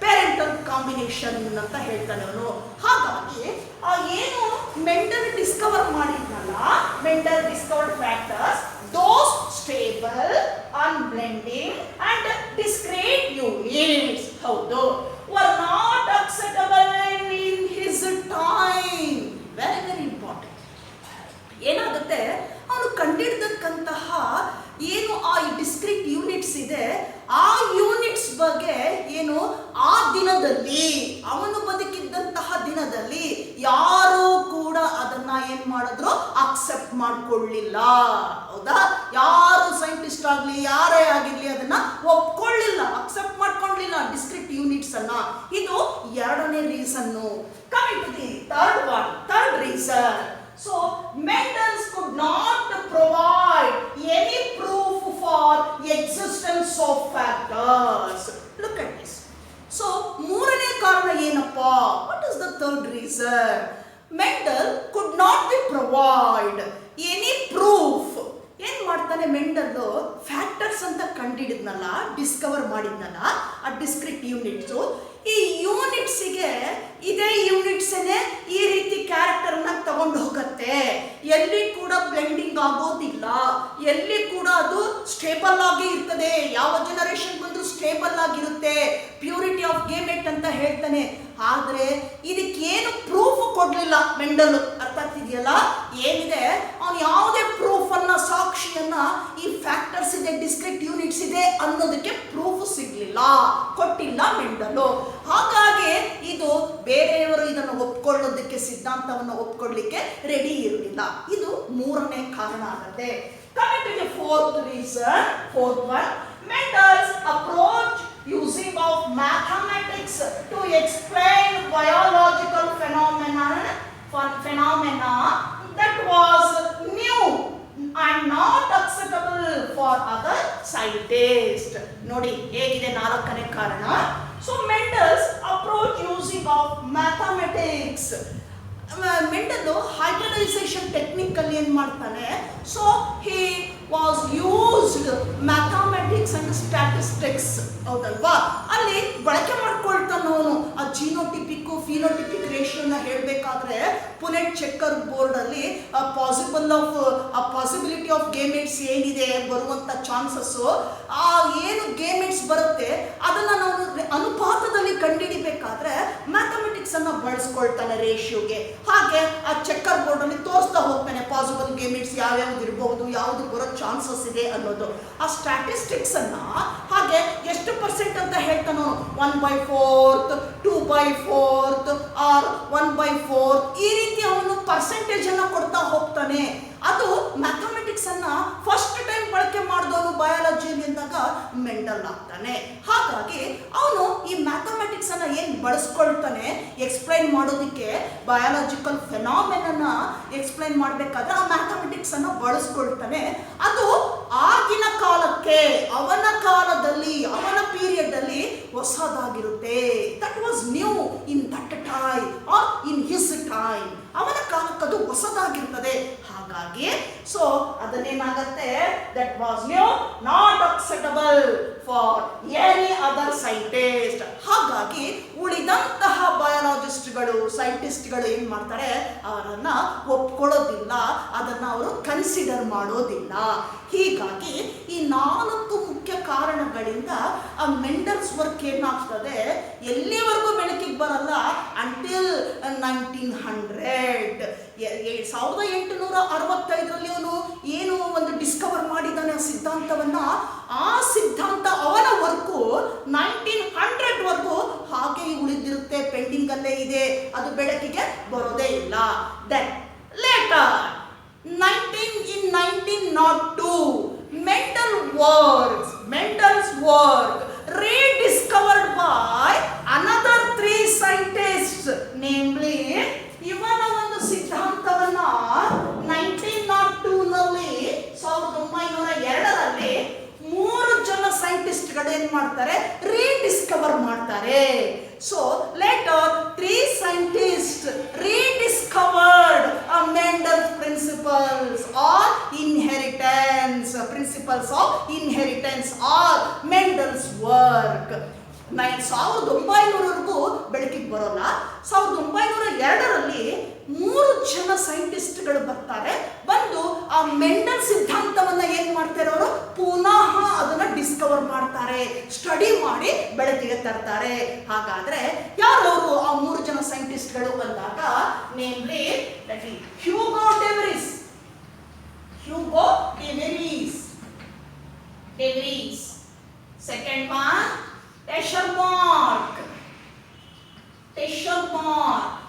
parental combination ಅಂತ ಹೇಳ್ತಾನೆ ಅವನು. ಹಾಗಾಗಿ ಏನು ಮೆಂಡಲ್ ಡಿಸ್ಕವರ್ ಮಾಡಿದ್ನಲ್ಲ, Mendel discovered factors, those stable, unblending and discrete units, ಹೌದು, were not acceptable in his time. Very very important. ಏನಾಗುತ್ತೆ, ಅವನು ಕಂಡಿಡ್ದಕ್ಕಂತಹ ಏನು ಆ ಡಿಸ್ಕ್ರಿಟ್ ಯೂನಿಟ್ಸ್ ಇದೆ, ಆ ಯೂನಿಟ್ಸ್ ಬಗ್ಗೆ ಏನು ಆ ದಿನದಲ್ಲಿ, ಅವನು ಬದುಕಿದ್ದಂತಹ ದಿನದಲ್ಲಿ ಯಾರೂ ಕೂಡ ಅದನ್ನ ಏನ್ ಮಾಡಿದ್ರು, ಅಕ್ಸೆಪ್ಟ್ ಮಾಡ್ಕೊಳ್ಳಿಲ್ಲ. ಹೌದಾ? ಯಾರು ಸೈಂಟಿಸ್ಟ್ ಆಗ್ಲಿ, ಯಾರೇ ಆಗಿರ್ಲಿ, ಅದನ್ನ ಒಪ್ಕೊಳ್ಳಿಲ್ಲ, ಅಕ್ಸೆಪ್ಟ್ ಮಾಡ್ಕೊಳ್ಳಿಲ್ಲ ಡಿಸ್ಕ್ರಿಟ್ ಯೂನಿಟ್ಸ್ ಅನ್ನ. ಇದು ಎರಡನೇ reason. Coming to the third reason. So Mendel could not provide any proof for existence of factors. Look at this. So ಮೂರನೇ ಕಾರಣ ಏನಪ್ಪ? What is the third reason? Mendel could not be provide any proof. ಏನ್ ಮಾಡ್ತಾನೆ Mendel, factors ಅಂತ ಕಂಡಿಡಿದ್ನಲ್ಲ, Discover ಮಾಡಿದ್ನಲ್ಲ, ಆ discrete units, ಈ ಯೂನಿಟ್ಸಿಗೆ ಇದೇ ಯೂನಿಟ್ಸೇನೆ ಈ ರೀತಿ ಕ್ಯಾರೆಕ್ಟರ್ನ ತಗೊಂಡು ಹೋಗುತ್ತೆ. ಎಲ್ಲಿ ಕೂಡ ಬ್ಲೆಂಡಿಂಗ್ ಆಗೋದಿಲ್ಲ, ಎಲ್ಲಿ ಕೂಡ ಅದು ಸ್ಟೇಬಲ್ ಆಗಿ ಇರ್ತದೆ. ಯಾವ ಜನರೇಷನ್ ಬಂದರೂ ಸ್ಟೇಬಲ್ ಆಗಿರುತ್ತೆ, ಪ್ಯೂರಿಟಿ ಆಫ್ ಗೇಮೆಟ್ ಅಂತ ಹೇಳ್ತಾನೆ. ಆದರೆ ಇದಕ್ಕೇನು ಪ್ರೂಫ್ ಕೊಡಲಿಲ್ಲ ಮೆಂಡಲ್. ಅರ್ಥ ಕೊಟ್ಟಿಲ್ಲ ಮೆಂಡಲು. ಹಾಗಾಗಿ ಇದು ಬೇರೆಯವರು ಇದನ್ನು ಒಪ್ಕೊಳ್ಳೋದಕ್ಕೆ, ಸಿದ್ಧಾಂತವನ್ನು ಒಪ್ಕೊಳ್ಳಿಕ್ಕೆ ರೆಡಿ ಇರಲಿಲ್ಲ. ಇದು ಮೂರನೇ ಕಾರಣ ಆಗುತ್ತೆ. Coming to the fourth reason, fourth one, Mendel's approach using of mathematics to explain biological phenomena that was new and not acceptable for other scientists. ನೋಡಿ ಹೇಗಿದೆ ನಾಲ್ಕನೇ ಕಾರಣ. So Mendel's approach using of mathematics, Mendel hybridization technique ಅಲ್ಲಿ ಏನ್ ಮಾಡ್ತಾನೆ, so he was used mathematics and statistics, ಹೌದಲ್ವಾ, ಅಲ್ಲಿ ಬಳಕೆ ಮಾಡ್ಕೊಳ್ತಾನೆ ಅವನು. ಆ ಜಿನೋಟಿಪಿಕ್ ಫಿನೋಟಿಪಿಕ್ ರೇಷಿಯೋನ ಹೇಳಬೇಕಾದ್ರೆ ಪುನೆಟ್ ಚೆಕ್ಕರ್ ಬೋರ್ಡ್ ಅಲ್ಲಿ ಪಾಸಿಬಿಲಿಟಿ ಆಫ್ ಗೇಮೆಟ್ಸ್ ಏನಿದೆ ಬರುವಂತ ಚಾನ್ಸಸ್, ಆ ಏನು ಗೇಮೆಟ್ಸ್ ಬರುತ್ತೆ ಅದನ್ನ ನಾವು ಅನುಪಾತದಲ್ಲಿ ಕಂಡುಹಿಡಿಬೇಕಾದ್ರೆ ಮ್ಯಾಥಮೆಟಿಕ್ಸ್ ಅನ್ನ ಬಳಸ್ಕೊಳ್ತಾನೆ ರೇಷಿಯೋಗೆ. ಹಾಗೆ ಆ ಚೆಕ್ಕರ್ ಬೋರ್ಡ್ ಅಲ್ಲಿ ತೋರಿಸ್ತಾ ಹೋಗ್ತಾನೆ ಪಾಸಿಬಲ್ ಗೇಮೆಟ್ಸ್ ಯಾವ್ಯಾವ್ದು ಇರಬಹುದು, ಯಾವ್ದು ಬರೋ ಚಾನ್ಸಸ್ ಇದೆ ಅನ್ನೋದು. ಆ ಸ್ಟ್ಯಾಟಿಸ್ಟಿಕ್ಸ್ ಅನ್ನ ಹಾಗೆ ಎಷ್ಟು ಪರ್ಸೆಂಟ್ ಅಂತ ಹೇಳ್ತಾನೋ, 1/4, 2/4 ಆರ್ 1/4, ಈ ರೀತಿ ಅವನು ಪರ್ಸೆಂಟೇಜ್ ಅನ್ನ ಕೊಡ್ತಾ ಹೋಗ್ತಾನೆ. ಅದು ಮ್ಯಾಥಮೆಟಿಕ್ಸ್ ಅನ್ನ ಫಸ್ಟ್ ಟೈಮ್ ಬಳಕೆ ಮಾಡಿದವನು ಬಯಾಲಜಿಯಲ್ಲಿ ಅಂದಾಗ ಮೆಂಡಲ್ ಆಗ್ತಾನೆ. ಹಾಗಾಗಿ ಅವನು ಈ ಮ್ಯಾಥಮೆಟಿಕ್ಸ್ ಅನ್ನ ಏನ್ ಬಳಸ್ಕೊಳ್ತಾನೆ ಎಕ್ಸ್ಪ್ಲೈನ್ ಮಾಡೋದಕ್ಕೆ, ಬಯಾಲಜಿಕಲ್ ಫೆನಾಮಿನನ್ನ ಎಕ್ಸ್ಪ್ಲೈನ್ ಮಾಡಬೇಕಾದ್ರೆ ಆ ಮ್ಯಾಥಮೆಟಿಕ್ಸ್ ಅನ್ನ ಬಳಸ್ಕೊಳ್ತಾನೆ. ಅದು ಆಗಿನ ಕಾಲಕ್ಕೆ, ಅವನ ಕಾಲದಲ್ಲಿ, ಅವನ ಪೀರಿಯಡ್ ಅಲ್ಲಿ ಹೊಸದಾಗಿರುತ್ತೆ. That was new in that time or in his time. ಅವನ ಕಾಲಕ್ಕೆ ಅದು ಹೊಸದಾಗಿರ್ತದೆ. ಹಾಗಾಗಿ ಸೊ ಅದನ್ನೇನಾಗತ್ತೆ, that was new, not acceptable for any other scientist. ಹಾಗಾಗಿ ಉಳಿದಂತಹ ಬಯಾಲಜಿಸ್ಟ್ಗಳು, ಸೈಂಟಿಸ್ಟ್ಗಳು ಏನ್ ಮಾಡ್ತಾರೆ, ಅವರನ್ನ ಒಪ್ಕೊಳ್ಳೋದಿಲ್ಲ, ಅದನ್ನ ಅವರು ಕನ್ಸಿಡರ್ ಮಾಡೋದಿಲ್ಲ. ಹೀಗಾಗಿ ಈ 4 ಮುಖ್ಯ ಕಾರಣಗಳಿಂದ ಆ ಮೆಂಡಲ್ಸ್ ವರ್ಕ್ ಏನಾಗ್ತದೆ, ಎಲ್ಲಿವರೆಗೂ ಬೆಳಕಿಗೆ ಬರಲ್ಲ ಅಂಟಿಲ್ 1900. 1865ರಲ್ಲಿ ಅವನು ಏನು ಒಂದು ಡಿಸ್ಕವರ್ ಮಾಡಿದ್ದಾನೆ ಆ ಸಿದ್ಧಾಂತವನ್ನ, ಆ ಸಿದ್ಧಾಂತ ಅವನ ವರ್ಕು 1900 ವರ್ಗೂ ಹಾಗೆ ಉಳಿದಿರುತ್ತೆ, ಪೆಂಡಿಂಗ್ ಅಲ್ಲೇ ಇದೆ, ಅದು ಬೆಳಕಿಗೆ ಬರೋದೇ ಇಲ್ಲ. Then later in 1902 Mendel's work rediscovered by another 3 scientists, namely ಇವನ ಒಂದು ಸಿದ್ಧಾಂತವನ್ನ 1902 ನಲ್ಲಿ 1902ರಲ್ಲಿ 3 ಜನ ಸೈಂಟಿಸ್ಟ್ಗಳು ಏನ್ ಮಾಡ್ತಾರೆ, ರೀಡಿಸ್ಕವರ್ ಮಾಡ್ತಾರೆ. So litre 3 scientists rediscovered Mendel's principles or inheritance, principles of inheritance or Mendel's work. 1900ವರೆಗೂ ಬೆಳಕಿಗೆ ಬರೋಲ್ಲ. 1902ರಲ್ಲಿ 3 ಜನ ಸೈಂಟಿಸ್ಟ್ಗಳು ಬರ್ತಾರೆ. ಬಂದು ಆ ಮೆಂಡಲ್ ಸಿದ್ಧಾಂತವನ್ನ ಏನ್ ಮಾಡ್ತಾರೆ, ಅವರು ಪುನಃ ಅದನ್ನ ಡಿಸ್ಕವರ್ ಮಾಡ್ತಾರೆ, ಸ್ಟಡಿ ಮಾಡಿ ಬೆಳಕಿಗೆ ತರ್ತಾರೆ. ಹಾಗಾದ್ರೆ ಯಾರು ಅವರು ಆ 3 ಜನ ಸೈಂಟಿಸ್ಟ್ಗಳು ಬಂದಾಗ, namely Hugo de Vries, second one Tschermak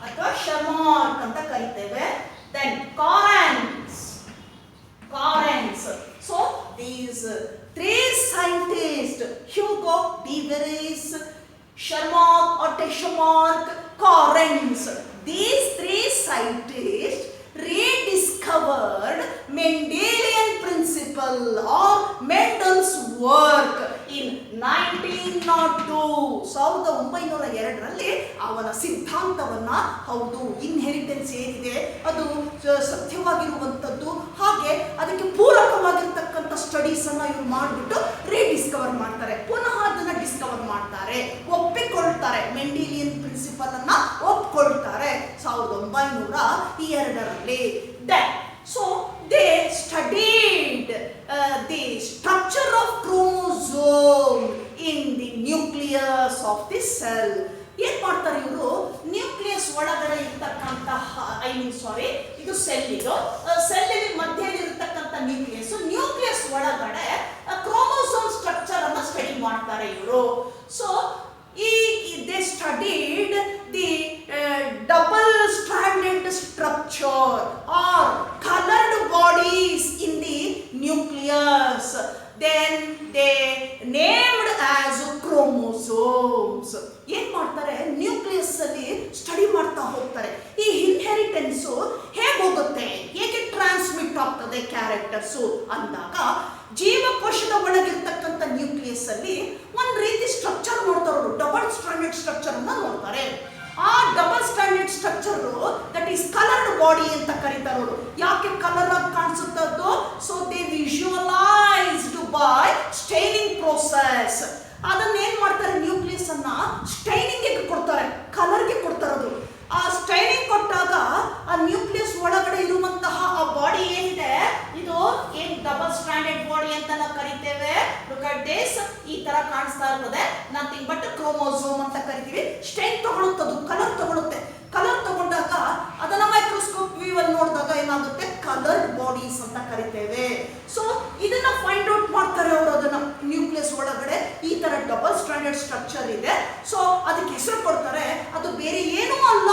ಅಥವಾ ಶರ್ಮಾರ್ಕ್ ಅಂತ ಕರೀತೇವೆ. Then Correns. So these 3 scientists, Hugo de Vries, Shermark or Teschmark, Correns, these 3 scientists rediscovered Mendelian principle or Mendel's work in 1902. 1902ರಲ್ಲಿ ಅವನ ಸಿದ್ಧಾಂತವನ್ನ, ಹೌದು ಇನ್ಹೆರಿಟೆನ್ಸ್ ಏನಿದೆ ಅದು ಸತ್ಯವಾಗಿರುವಂಥದ್ದು, ಹಾಗೆ ಅದಕ್ಕೆ ಪೂರಕವಾಗಿರ್ತಕ್ಕಂಥ ಸ್ಟಡೀಸ್ ಅನ್ನ ಇವರು ಮಾಡಿಬಿಟ್ಟು ರೀಡಿಸ್ಕವರ್ ಮಾಡ್ತಾರೆ, ಪುನಃ ಅದನ್ನ ಡಿಸ್ಕವರ್ ಮಾಡ್ತಾರೆ, ಒಪ್ಪಿಕೊಳ್ತಾರೆ, ಮೆಂಡಿಲಿಯನ್ ಪ್ರಿನ್ಸಿಪಲ್ ಅನ್ನ ಒಪ್ಪಿಕೊಳ್ತಾರೆ 1902ರಲ್ಲಿ. So they studied the structure of chromosome in the nucleus of the cell. ಏನ್ ಮಾಡ್ತಾರೆ ಇವರು, ನ್ಯೂಕ್ಲಿಯಸ್ ಒಳಗಡೆ ಇರ್ತಕ್ಕಂತಹ ಇದು ಸೆಲ್ ಮಧ್ಯದಲ್ಲಿ ಇರತಕ್ಕಂಥ ನ್ಯೂಕ್ಲಿಯಸ್ ಒಳಗಡೆ ಕ್ರೋಮೋಸೋಮ್ ಸ್ಟ್ರಕ್ಚರ್ ಅನ್ನ ಸ್ಟಡಿ ಮಾಡ್ತಾರೆ ಇವರು. So they studied the double stranded structure or colored bodies in the nucleus. Then they named as chromosomes. ಏನ್ ಮಾಡ್ತಾರೆ, ನ್ಯೂಕ್ಲಿಯಸ್ ಅಲ್ಲಿ ಸ್ಟಡಿ ಮಾಡ್ತಾ ಹೋಗ್ತಾರೆ. ಈ ಇನ್ಹೆರಿಟೆನ್ಸ್ ಹೇಗೆ ಹೋಗುತ್ತೆ, ಹೇಗೆ ಟ್ರಾನ್ಸ್ಮಿಟ್ ಆಗ್ತದೆ ಕ್ಯಾರೆಕ್ಟರ್ಸ್ ಅಂದಾಗ ಜೀವಕೋಶದ ಒಳಗಿರ್ತಕ್ಕಂಥ ನ್ಯೂಕ್ಲಿಯಸ್ ಅಲ್ಲಿ ಒಂದ್ ರೀತಿ ಸ್ಟ್ರಕ್ಚರ್ ನೋಡ್ತಾರೋ, ಡಬಲ್ ಸ್ಟ್ರಾಂಡೆಡ್ ಸ್ಟ್ರಕ್ಚರ್ ಅನ್ನ ನೋಡ್ತಾರೆ. ಆ double stranded structure that is coloured body ಅಂತ ಕರೀತಾರೋರು. ಯಾಕೆ ಕಲರ್ ಆಗಿ ಕಾಣಿಸುತ್ತದ್ದು? So they visualised by staining process. ಅದನ್ನ ಏನ್ ಮಾಡ್ತಾರೆ, ನ್ಯೂಕ್ಲಿಯಸ್ ಅನ್ನ ಸ್ಟೈನಿಂಗ್ ಕೊಡ್ತಾರೆ, ಕಲರ್ಗೆ ಕೊಡ್ತಾರದು. ಆ ಸ್ಟೈನಿಂಗ್ ಕೊಟ್ಟಾಗ ಆ ನ್ಯೂಕ್ಲಿಯಸ್ ಒಳಗಡೆ ಇರುವಂತಹ ಆ ಬಾಡಿ ಏನಿದೆ, ಇದು ಏನ್ ಡಬಲ್ ಸ್ಟ್ರಾಂಡೆಡ್ ಬಾಡಿ ಅಂತ ನಾವು ಕರಿತೇವೆ. ಲುಕ್ ಅಟ್ ದಿಸ್, ಈ ತರ ಕಾಣಿಸ್ತಾ ಇರ್ತದೆ, ನಥಿಂಗ್ ಬಟ್ ಕ್ರೋಮೋಸೋಮ್ ಅಂತ ಕರಿತೀವಿ. ಸ್ಟೈನ್ ತಗೊಳುತ್ತದು, ಕಲರ್ ತಗೊಳುತ್ತೆ. ಕಲರ್ ತಗೊಂಡಾಗ ಅದನ್ನ ಮೈಕ್ರೋಸ್ಕೋಪ್ ವ್ಯೂ ಅಲ್ಲಿ ನೋಡಿದಾಗ ಏನಾಗುತ್ತೆ, ಕಲರ್ಡ್ ಬಾಡೀಸ್ ಅಂತ ಕರಿತೇವೆ. ಸೊ ಇದನ್ನ ಫೈಂಡ್ ಔಟ್ ಮಾಡ್ತಾರೆ ಅವರು. ಅದನ್ನ ನ್ಯೂಕ್ಲಿಯಸ್ ಒಳಗಡೆ ಈ ತರ ಡಬಲ್ ಸ್ಟ್ರಾಂಡೆಡ್ ಸ್ಟ್ರಕ್ಚರ್ ಇದೆ, ಸೊ ಅದಕ್ಕೆ ಹೆಸರು ಕೊಡ್ತಾರೆ. ಅದು ಬೇರೆ ಏನೂ ಅಲ್ಲ,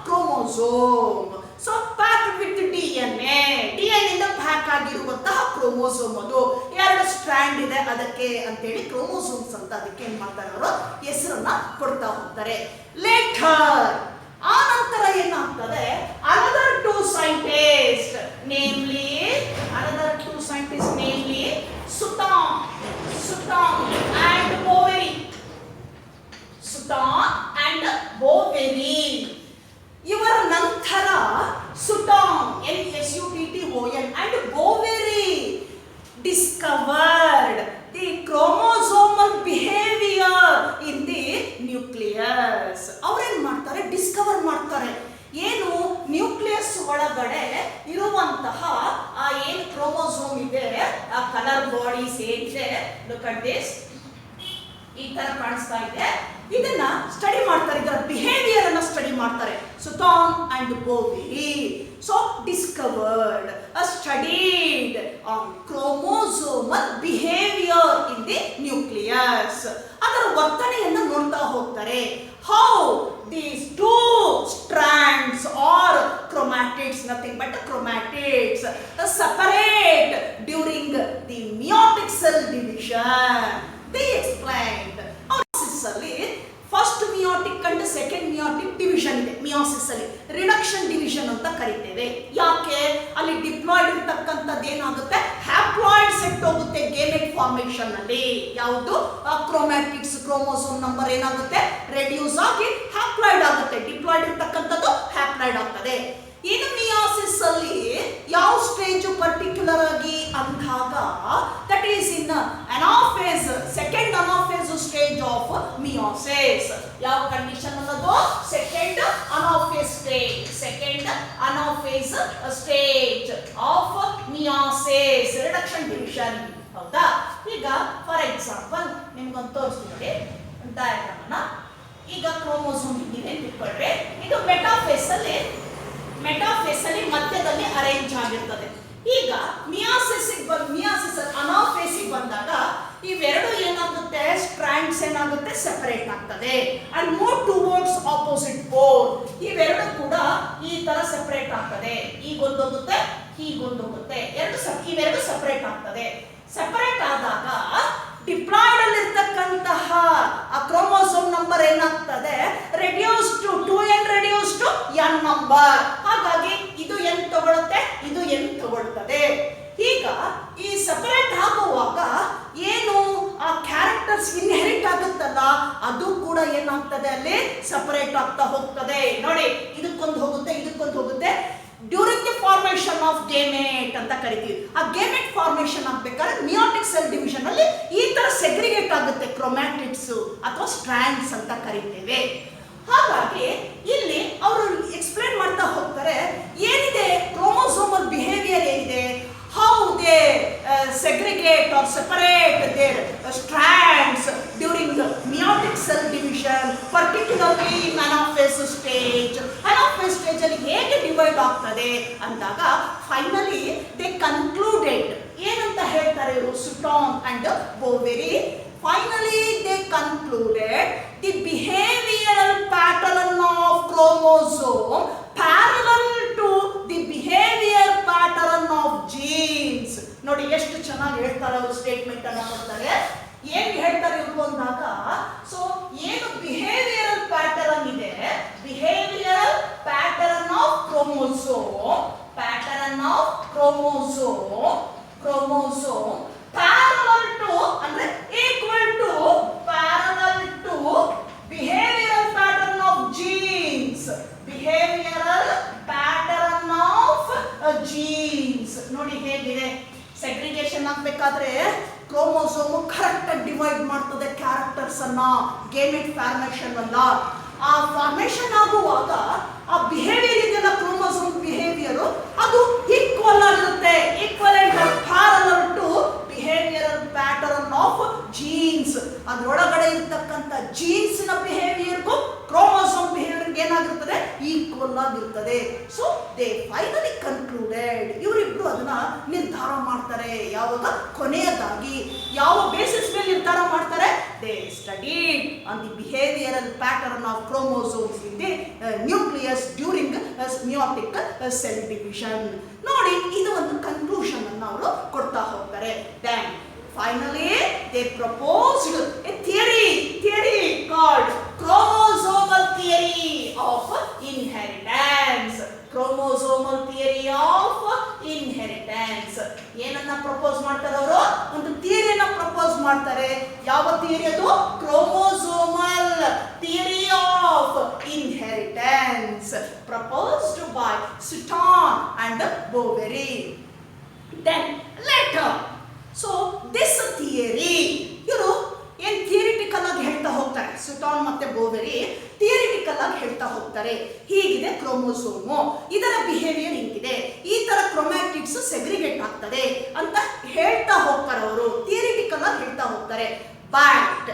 chromosome. So pack with DNA, DNA ಇಂದ ಪ್ಯಾಕ್ ಆಗಿರುವಂತಹ ಕ್ರೋಮೋಸೋಮ್. ಅದು 2 ಸ್ಟ್ರಾಂಡ್ ಇದೆ ಅದಕ್ಕೆ ಅಂತೇಳಿ ಕ್ರೋಮೋಸೋಮ್ಸ್ ಅಂತ ಅದಕ್ಕೆ ಏನ್ ಮಾಡ್ತಾರೆ ಅವರು ಹೆಸರನ್ನ ಕೊಡ್ತಾ ಹೋಗ್ತಾರೆ. ಲೇಟರ್ ಆ ನಂತರ ಏನಾಗ್ತದೆ, another 2 scientist namely and Boveri. ಇವರ ನಂತರ Sutton SUTTON and Boveri discovered the chromosomal behavior in the nucleus. ಅವರೇನ್ ಮಾಡ್ತಾರೆ, ಡಿಸ್ಕವರ್ ಮಾಡ್ತಾರೆ. ಏನು ನ್ಯೂಕ್ಲಿಯಸ್ ಒಳಗಡೆ ಇರುವಂತಹ ಆ ಏನು ಕ್ರೋಮೋಸೋಮ್ ಇದೆ, ಆ ಕಲರ್ ಬಾಡೀಸ್ ಏನಿದೆ, ಲುಕ್ ಅಟ್ ದಿಸ್, ಈ ತರ ಕಾಣಿಸ್ತಾ ಇದೆ. ಇದನ್ನ ಸ್ಟಡಿ ಮಾಡ್ತಾರೆ, ಇದರ ಬಿಹೇವಿಯರ್ ಅನ್ನ ಸ್ಟಡಿ ಮಾಡ್ತಾರೆ. Sutton and Boveri so discovered studied on chromosomal behaviour in the nucleus. ಅದರ ವರ್ತನೆಯನ್ನ ನೋಡ್ತಾ ಹೋಗ್ತಾರೆ. How these 2 strands or chromatids, nothing but chromatids, separate during the meiotic cell division. They explained meiosis ಅಲ್ಲಿ first meiotic and second meiotic division ಇದೆ. Meiosis ಅಲ್ಲಿ reduction division ಅಂತ ಕರಿತೇವೆ. ಯಾಕೆ, ಅಲ್ಲಿ ಡಿಪ್ಲಾಯ್ಡ್ ಇರ್ತಕ್ಕಂಥದ್ದು ಏನಾಗುತ್ತೆ, ಹ್ಯಾಪ್ಲಾಯ್ಡ್ ಸೆಟ್ ಹೋಗುತ್ತೆ ಗೇಮೆಟ್ ಫಾರ್ಮೇಷನ್ ಅಲ್ಲಿ. ಯಾವುದು, ಕ್ರೋಮ್ಯಾಟಿಡ್ಸ್ ಕ್ರೋಮೋಸೋಮ್ ನಂಬರ್ ಏನಾಗುತ್ತೆ, ರೆಡ್ಯೂಸ್ ಆಗಿ ಹ್ಯಾಪ್ಲಾಯ್ಡ್ ಆಗುತ್ತೆ. ಡಿಪ್ಲಾಯ್ಡ್ ಇರ್ತಕ್ಕಂಥದ್ದು ಹ್ಯಾಪ್ಲಾಯ್ಡ್ ಆಗ್ತದೆ. ಇನ್ನು ಮಿಯೋಸಿಸ್ ಅಲ್ಲಿ ಯಾವ ಸ್ಟೇಜ್ ಪರ್ಟಿಕ್ಯುಲರ್ ಆಗಿ ಅಂದಾಗ, that is in anaphase, second anaphase stage of meiosis. ಯಾವ ಕಂಡೀಷನ್ ಅನ್ನೋದು, second anaphase stage of meiosis, reduction division. ಹೌದಾ? ಈಗ ಫಾರ್ ಎಕ್ಸಾಂಪಲ್ ನಿಮ್ಗೊಂದು ತೋರಿಸ್ತೀನಿ ಡಯಾಗ್ರಾಮ್ ಅನ್ನ. ಈಗ ಕ್ರೋಮೋಸೋಮ್ ಇದೆ ತಿಳ್ಕೊಳ್ರಿ. ಇದು ಮೆಟಾಫೇಸ್ ಅಲ್ಲಿ ಮಧ್ಯದಲ್ಲಿ ಅರೇಂಜ್ ಆಗಿರ್ತದೆ. ಈಗ ಮಿಯಾಸಿಸ್ ಅನಾಫೇಸಿಗೆ ಬಂದಾಗ ಇವೆರಡು ಏನಾಗುತ್ತೆ, ಸ್ಟ್ರಾಂಡ್ಸ್ ಏನಾಗುತ್ತೆ, ಸೆಪರೇಟ್ ಆಗ್ತದೆ and move towards opposite pole. ಇವೆರಡು ಕೂಡ ಈ ತರ ಸೆಪರೇಟ್ ಆಗ್ತದೆ. ಈಗೊಂದೋಗುತ್ತೆ, ಹೀಗೊಂದೋಗುತ್ತೆ, ಇವೆರಡು ಸೆಪರೇಟ್ ಆಗ್ತದೆ. ಸೆಪರೇಟ್ ಆದಾಗ ಡಿಪ್ಲಾಯ್ಡ್ ಅಲ್ಲಿ ಇರ್ತಕ್ಕಂತಹ ಆ ಕ್ರೋಮೋಸೋಮ್ ನಂಬರ್ ಏನಾಗ್ತದೆ, reduce to 2n reduce to n number. ಹಾಗಾಗಿ ಇದು n ತಗೊಳುತ್ತೆ, ಇದು n ತಗೊಳ್ತದೆ. ಈಗ ಈ ಸೆಪರೇಟ್ ಆಗುವಾಗ ಏನು ಆ ಕ್ಯಾರೆಕ್ಟರ್ಸ್ ಇನ್ಹೆರಿಟ್ ಆಗುತ್ತಲ್ಲ, ಅದು ಕೂಡ ಏನಾಗ್ತದೆ, ಅಲ್ಲಿ ಸೆಪರೇಟ್ ಆಗ್ತಾ ಹೋಗ್ತದೆ. ನೋಡಿ, ಇದಕ್ಕೊಂದು ಹೋಗುತ್ತೆ. During the formation of gamete ಅಂತ ಕರಿತೀವಿ. ಆ ಗೇಮೆಟ್ ಫಾರ್ಮೇಷನ್ ಆಗ್ಬೇಕಾದ್ರೆ ಮಿಯೋಟಿಕ್ ಸೆಲ್ ಡಿವಿಷನ್ ಅಲ್ಲಿ ಈ ತರ ಸೆಗ್ರಿಗೇಟ್ ಆಗುತ್ತೆ ಕ್ರೋಮ್ಯಾಟಿಡ್ಸ್ ಅಥವಾ ಸ್ಟ್ರಾಂಡ್ಸ್ ಅಂತ ಕರಿತೇವೆ. ಹಾಗಾಗಿ ಇಲ್ಲಿ ಅವರು ಎಕ್ಸ್ಪ್ಲೇನ್ ಮಾಡ್ತಾ ಹೋಗ್ತಾರೆ, ಏನಿದೆ ಕ್ರೋಮೋಸೋಮಲ್ ಬಿಹೇವಿಯರ್ ಏನಿದೆ, how they segregate or separate their strands during the meiotic cell division, particularly in anaphase stage. Anaphase stage ಅಲ್ಲಿ ಹೇಗೆ ಡಿವೈಡ್ ಆಗ್ತದೆ ಅಂದಾಗ ಫೈನಲಿ they concluded ಏನಂತ ಹೇಳ್ತಾರೆ ಇವರು, ಸುಟಾನ್ and ಬೋವೆರಿ. Finally, they concluded the behavioral pattern of chromosome parallel to the behavior pattern of genes. ನೋಡಿ ಎಷ್ಟು ಚೆನ್ನಾಗಿ ಹೇಳ್ತಾರೆ ಅವರು ಸ್ಟೇಟ್ಮೆಂಟ್ ಅನ್ನು ಕೊಡ್ತಾರೆ. ಏನ್ ಹೇಳ್ತಾರೆ ಇವರು ಅಂದಾಗ, ಸೊ ಏನು ಬಿಹೇವಿಯರಲ್ ಪ್ಯಾಟರ್ನ್ ಇದೆ, behavioural pattern of chromosome, pattern of chromosome parallel to ಅಂದ್ರೆ equal to parallel to behavioral pattern of genes, behavioral pattern of genes. ನೋಡಿ ಹೇಗಿದೆ ಸೆಗ್ರಿಗೇಷನ್ ಆಗಬೇಕಾದ್ರೆ ಕ್ರೋಮೋಸೋಮ್ ಕರೆಕ್ಟ್ ಆಗಿ ಡಿವೈಡ್ ಮಾಡ್ತದೆ ಕ್ಯಾರೆಕ್ಟರ್ಸ್ ಅನ್ನ, ಗೇಮೆಟ್ ಫಾರ್ಮೇಷನ್ ಅಲ್ಲ. ಆ ಫಾರ್ಮೇಷನ್ ಆಗುವಾಗ ಆ ಬಿಹೇವಿಯರ್ ಇದೆಯಲ್ಲ, ಕ್ರೋಮೋಸೋಮ್ ಬಿಹೇವಿಯರ್ ಅದು ಈಕ್ವಲ್ ಆಗಿರುತ್ತೆ, equivalent parallel to behavioural pattern of genes. ಅದರೊಳಗಡೆ ಇರತಕ್ಕಂತ ಜೀನ್ಸ್ ನ ಬಿಹೇವಿಯರ್ಗೂ ಕ್ರೋಮೋಸೋಮ್ ಬಿಹೇವಿಯರ್ ಏನಾಗಿರ್ತದೆ, ಈಕ್ವಲ್ ಆಗಿರ್ತದೆ. ಸೊ ದೇ ಫೈನಲಿ ಕನ್ಕ್ಲೂಡೆಡ್, ಇವರಿಬ್ರು ಅದನ್ನ ನಿರ್ಧಾರ ಮಾಡ್ತಾರೆ. ಯಾವಾಗ ಕೊನೆಯದಾಗಿ ಯಾವ ಬೇಸಿಸ್ ಮೇಲೆ ನಿರ್ಧಾರ ಮಾಡ್ತಾರೆ, they studied on the behavioural pattern of chromosomes in the nucleus during meiotic cell division. ನೋಡಿ ಇದು ಒಂದು ಕನ್ಕ್ಲೂಷನ್ ಅನ್ನು ಅವರು ಕೊಡ್ತಾ ಹೋಗ್ತಾರೆ. Then finally they proposed a theory called chromosomal theory of inheritance. chromosomal theory of inheritance. ಏನನ್ನ propose ಮಾಡ್ತಾರೆ ಅವರು, ಒಂದು ಥಿಯರಿಯನ್ನ ಪ್ರಪೋಸ್ ಮಾಡ್ತಾರೆ. ಯಾವ ಥಿಯರಿ ಅದು, chromosomal theory of inheritance proposed by Sutton and Boveri. Then later, so this theory ಇವರು ಏನ್ theoretical ಆಗಿ ಹೇಳ್ತಾ ಹೋಗ್ತಾರೆ, ಸುಟಾನ್ ಮತ್ತೆ ಬೋವೆರಿ ಥಿಯರಿಟಿಕಲ್ ಆಗಿ ಹೇಳ್ತಾ ಹೋಗ್ತಾರೆ. ಹೀಗಿದೆ ಕ್ರೋಮೋಸೋಮು, ಇದರ ಬಿಹೇವಿಯರ್ ಹಿಂಗಿದೆ, ಈ ತರ ಕ್ರೊಮ್ಯಾಟಿಡ್ಸ್ ಸೆಗ್ರಿಗೇಟ್ ಆಗ್ತದೆ ಅಂತ ಹೇಳ್ತಾ ಹೋಗ್ತಾರೆ. ಅವರು ಥಿಯರಿಟಿಕಲ್ ಆಗಿ ಹೇಳ್ತಾ ಹೋಗ್ತಾರೆ. But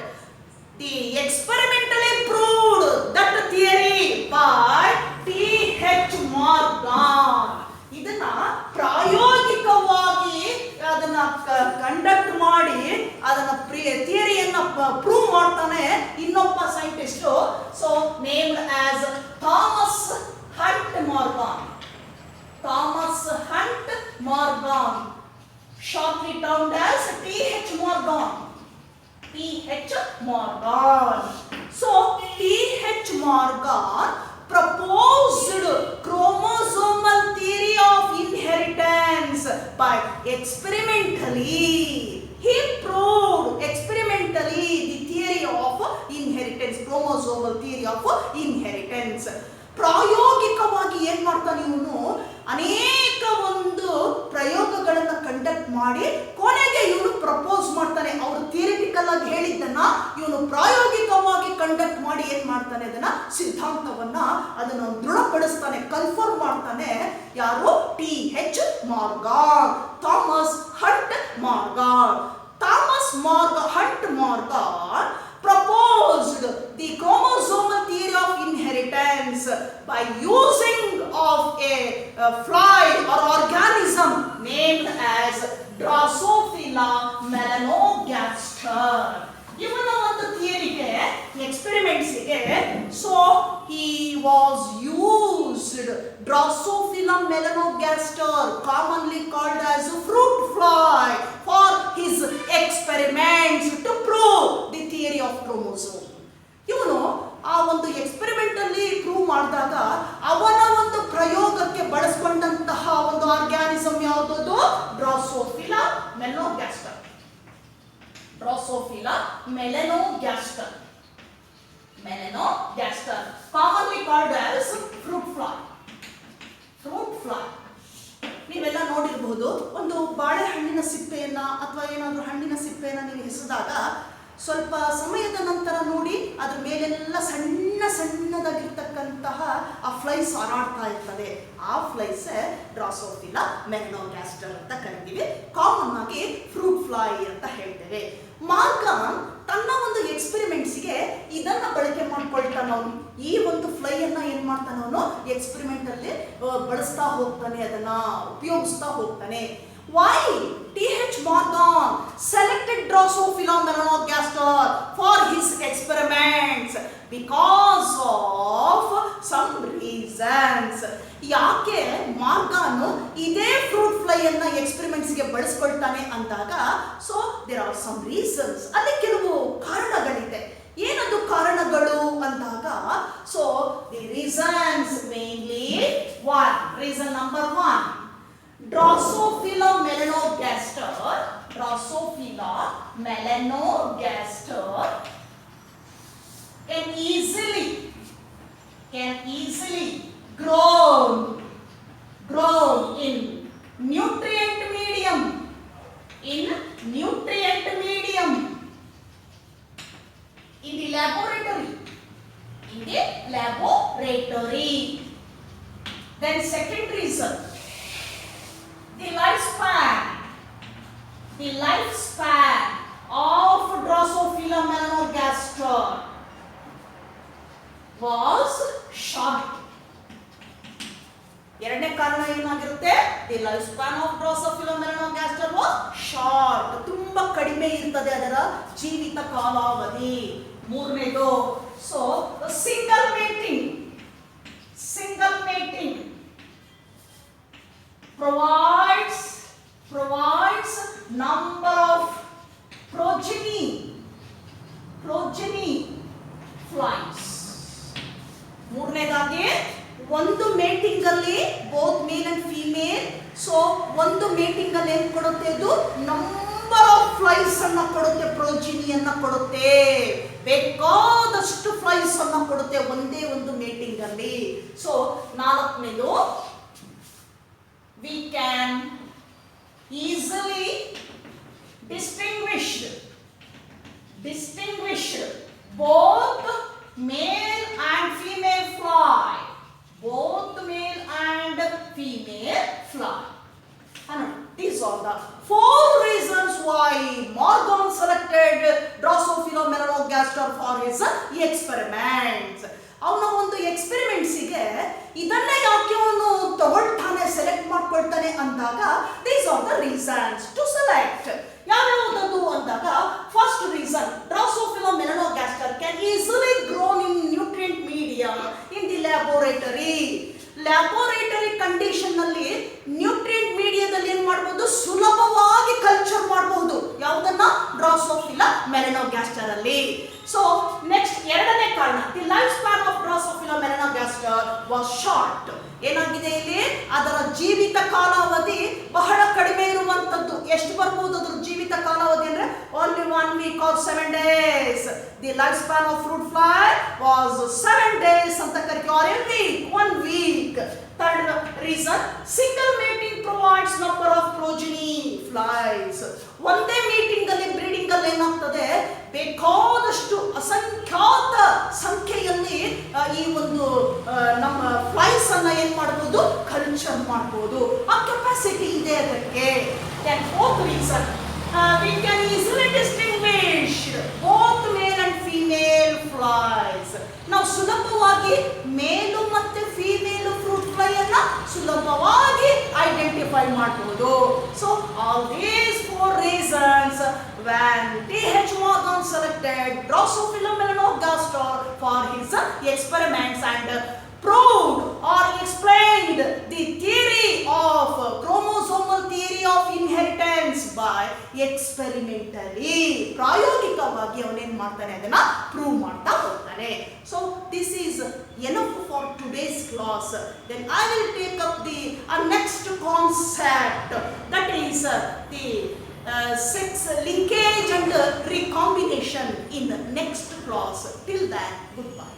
the experimentally proved that theory by T.H. Morgan. ಇದನ್ನ ಪ್ರಾಯೋಗಿಕವಾಗಿ ಅದನ್ನ ಕಂಡಕ್ಟ್ ಮಾಡಿ ಅದನ್ನ ಥಿಯರಿಯನ್ನ ಪ್ರೂವ್ ಮಾಡ್ತಾನೆ ಇನ್ನೊಬ್ಬ scientist. So named as Thomas Hunt Morgan. Thomas Hunt Morgan, shortly termed as T.H. Morgan. T.H. Morgan. So T.H. Morgan proposed chromosomal theory of inheritance by experimentally. He proved experimentally the theory of inheritance, chromosomal theory of inheritance. ಪ್ರಾಯೋಗಿಕವಾಗಿ ಏನ್ ಮಾಡ್ತಾನೆ ಇವನು, ಅನೇಕ ಒಂದು ಪ್ರಯೋಗಗಳನ್ನ conduct ಮಾಡಿ ಕೊನೆಗೆ ಇವನು propose ಮಾಡ್ತಾನೆ. ಅವರು ಥಿಯರಿಟಿಕಲ್ ಆಗಿ ಹೇಳಿದ್ದನ್ನ ಇವನು ಪ್ರಾಯೋಗಿಕವಾಗಿ ಕಂಡಕ್ಟ್ ಮಾಡಿ ಏನ್ ಮಾಡ್ತಾನೆ, ಅದನ್ನ ಸಿದ್ಧಾಂತವನ್ನ ಅದನ್ನ ದೃಢಪಡಿಸ್ತಾನೆ, ಕನ್ಫರ್ಮ್ ಮಾಡ್ತಾನೆ. ಯಾರು, T.H. Morgan, Thomas Hunt Morgan. Thomas Hunt Morgan proposed the chromosomal theory of inheritance by using of a fly or organism named as Drosophila melanogaster. ಇವನ ಒಂದು ಥಿಯರಿಗೆ, ಎಕ್ಸ್ಪೆರಿಮೆಂಟ್ಸ್ಗೆ, so he was used Drosophila melanogaster, commonly called as fruit fly, for his experiments to prove the theory of chromosome. ಇವನು ಆ ಒಂದು experiment ಅಲ್ಲಿ prove ಮಾಡಿದಾಗ ಅವನ ಒಂದು ಪ್ರಯೋಗಕ್ಕೆ ಬಳಸಿಕೊಂಡಂತಹ ಒಂದು ಆರ್ಗ್ಯಾನಿಸಮ್ ಯಾವುದು, ಡ್ರಾಸೋಫಿಲಾ ಮೆಲನೋಗ್ಯಾಸ್ಟರ್. ಡ್ರಾಸೋಫಿಲಾ ಮೆಲನೋಗ್ಯಾಸ್ಟರ್, commonly called as fruit fly. ನೀವೆಲ್ಲ ನೋಡಿರಬಹುದು, ಒಂದು ಬಾಳೆಹಣ್ಣಿನ ಸಿಪ್ಪೆಯನ್ನ ಅಥವಾ ಏನಾದರೂ ಹಣ್ಣಿನ ಸಿಪ್ಪೆಯನ್ನ ನೀವು ಎಸೆದಾಗ ಸ್ವಲ್ಪ ಸಮಯದ ನಂತರ ನೋಡಿ ಅದ್ರ ಮೇಲೆಲ್ಲ ಸಣ್ಣದಾಗಿರ್ತಕ್ಕಂತಹ ಆ ಫ್ಲೈಸ್ ಹಾರಾಡ್ತಾ ಇರ್ತದೆ. ಆ ಫ್ಲೈಸ್ ಡ್ರಾಸೋಫಿಲಾ ಮೆಲನೋಗ್ಯಾಸ್ಟರ್ ಅಂತ ಕರಿತೀವಿ, ಕಾಮನ್ ಆಗಿ ಫ್ರೂಟ್ ಫ್ಲೈ ಅಂತ ಹೇಳ್ತೇವೆ. ಮಾರ್ಗಾನ್ ತನ್ನ ಒಂದು ಎಕ್ಸ್ಪೆರಿಮೆಂಟ್ಸ್ಗೆ ಇದನ್ನ ಬಳಕೆ ಮಾಡ್ಕೊಳ್ತಾನ. ಅವನು ಈ ಒಂದು ಫ್ಲೈ ಅನ್ನ ಏನ್ ಮಾಡ್ತಾನ, ಅವನು ಎಕ್ಸ್ಪೆರಿಮೆಂಟ್ ಅಲ್ಲಿ ಬಳಸ್ತಾ ಹೋಗ್ತಾನೆ, ಅದನ್ನ ಉಪಯೋಗಿಸ್ತಾ ಹೋಗ್ತಾನೆ. Why T.H. Morgan selected Drosophila melanogaster for his experiments? Because of some reasons. ಯಾಕೆ ಮಾರ್ಗಾನ್ ಇದೇ ಫ್ರೂಟ್ ಫ್ಲೈ ಅನ್ನ ಎಕ್ಸ್ಪೆರಿಮೆಂಟ್ಸ್ ಗೆ ಬಳಸ್ಕೊಳ್ತಾನೆ ಅಂದಾಗ so there are some reasons, ಅಲ್ಲಿ ಕೆಲವು ಕಾರಣಗಳಿದೆ. ಏನದು ಕಾರಣಗಳು ಅಂದಾಗ so the reasons mainly reason number 1, Drosophila melanogaster can easily grown in nutrient medium in the laboratory. Then second reason, the lifespan of Drosophila melanogaster was short. ಎರಡನೇ ಕಾರಣ ಏನಾಗಿರುತ್ತೆ, the life span of Drosophila melanogaster was short, ತುಂಬಾ ಕಡಿಮೆ ಇರ್ತದೆ ಅದರ ಜೀವಿತ ಕಾಲಾವಧಿ. ಮೂರನೇದು so single mating provides number of progeny flies. ಮೂರನೇದಾಗಿ ಒಂದು ಮೇಟಿಂಗ್ ಅಲ್ಲಿ both male and female, so ಒಂದು ಮೇಟಿಂಗ್ ಅಲ್ಲಿ ಏನ್ ಕೊಡುತ್ತೆ, ಇದು ನಂಬರ್ ಆಫ್ ಫ್ಲೈಸ್ ಅನ್ನ ಕೊಡುತ್ತೆ, ಪ್ರೋಜಿನಿಯನ್ನ ಕೊಡುತ್ತೆ, ಬೇಕಾದಷ್ಟು ಫ್ಲೈಸ್ ಅನ್ನ ಕೊಡುತ್ತೆ ಒಂದೇ ಒಂದು ಮೇಟಿಂಗ್ ಅಲ್ಲಿ. ಸೊ ನಾಲ್ಕನೇದು, we can easily distinguish both male and female fly. These are the 4 reasons why Morgan selected Drosophila melanogaster for his experiments. ಅವನ ಒಂದು ಎಕ್ಸ್ಪೆರಿಮೆಂಟ್ಸಿಗೆ ಇದನ್ನೇ ಯಾಕೆ ಅವನು ತಗೊಳ್ತಾನೆ, ಸೆಲೆಕ್ಟ್ ಮಾಡ್ಕೊಳ್ತಾನೆ ಅಂದಾಗ these are the reasons to select. ಯಾವ್ಯಾವುದದು ಅಂದಾಗ first reason, Drosophila melanogaster can easily grown in nutrient medium in the laboratory condition ನಲ್ಲಿ ನ್ಯೂಟ್ರಿಯೆಂಟ್ ಮೀಡಿಯಾದಲ್ಲಿ ಏನ್ ಮಾಡಬಹುದು, ಸುಲಭವಾಗಿ ಕಲ್ಚರ್ ಮಾಡಬಹುದು. ಯಾವುದನ್ನ, ಡ್ರಾಸೋಫಿಲಾ ಮೆಲನೋಗಾಸ್ಟರ್ ಅಲ್ಲಿ. ಸೊ ನೆಕ್ಸ್ಟ್ ಎರಡನೇ ಕಾರಣ, the life span of Drosophila melanogaster was short. ಏನಾಗಿದೆ ಇಲ್ಲಿ, ಅದರ ಜೀವಿತ ಕಾಲಾವಧಿ ಬಹಳ ಕಡಿಮೆ ಇರುವಂತದ್ದು. ಎಷ್ಟು ಬರ್ಬೋದು ಅದ್ರ ಜೀವಿತ ಕಾಲಾವಧಿ ಅಂದ್ರೆ only 1 week or 7 days. The life span of fruit fly was 7 days ಅಂತ ಕರಿತೀವಿ, or a week, 1 week. Third reason, single mating provides number of progeny flies. ಒಂದೇ ಮೀಟಿಂಗ್ ಅಲ್ಲಿ ಬ್ರೀಡಿಂಗ್ ಅಲ್ಲಿ ಏನಾಗ್ತದೆ, ಬೇಕಾದಷ್ಟು ಅಸಂಖ್ಯಾತ ಸಂಖ್ಯೆಯಲ್ಲಿ ಈ ಒಂದು ನಮ್ಮ ಫ್ಲೈಸ್ ಅನ್ನ ಏನ್ ಮಾಡಬಹುದು, ಕಲ್ಚರ್ ಮಾಡಬಹುದು. ಆ ಕೆಪಾಸಿಟಿ ಇದೆ ಅದಕ್ಕೆ. Then fourth reason, we can easily distinguish both male and female flies. ನಾವು ಸುಲಭವಾಗಿ ಮೇಲು ಮತ್ತೆ ಫೀಮೇಲ್ ಫ್ರೂಟ್ ಫ್ಲೈ ಅನ್ನ ಸುಲಭವಾಗಿ ಐಡೆಂಟಿಫೈ ಮಾಡಬಹುದು. So all these 4 reasons when T.H. Morgan selected Drosophila melanogaster for his experiments and proved or explained the theory of chromosomal theory of inheritance by experimentally. ಪ್ರಾಯೋಗಿಕವಾಗಿ ಅವನೇನ್ ಮಾಡ್ತಾನೆ, ಅದನ್ನ ಪ್ರೂವ್ ಮಾಡ್ತಾ ಹೋಗ್ತಾನೆ. So this is enough for today's class. Then I will take up the next concept, that is the sex linkage and recombination in the next class. Till then, goodbye.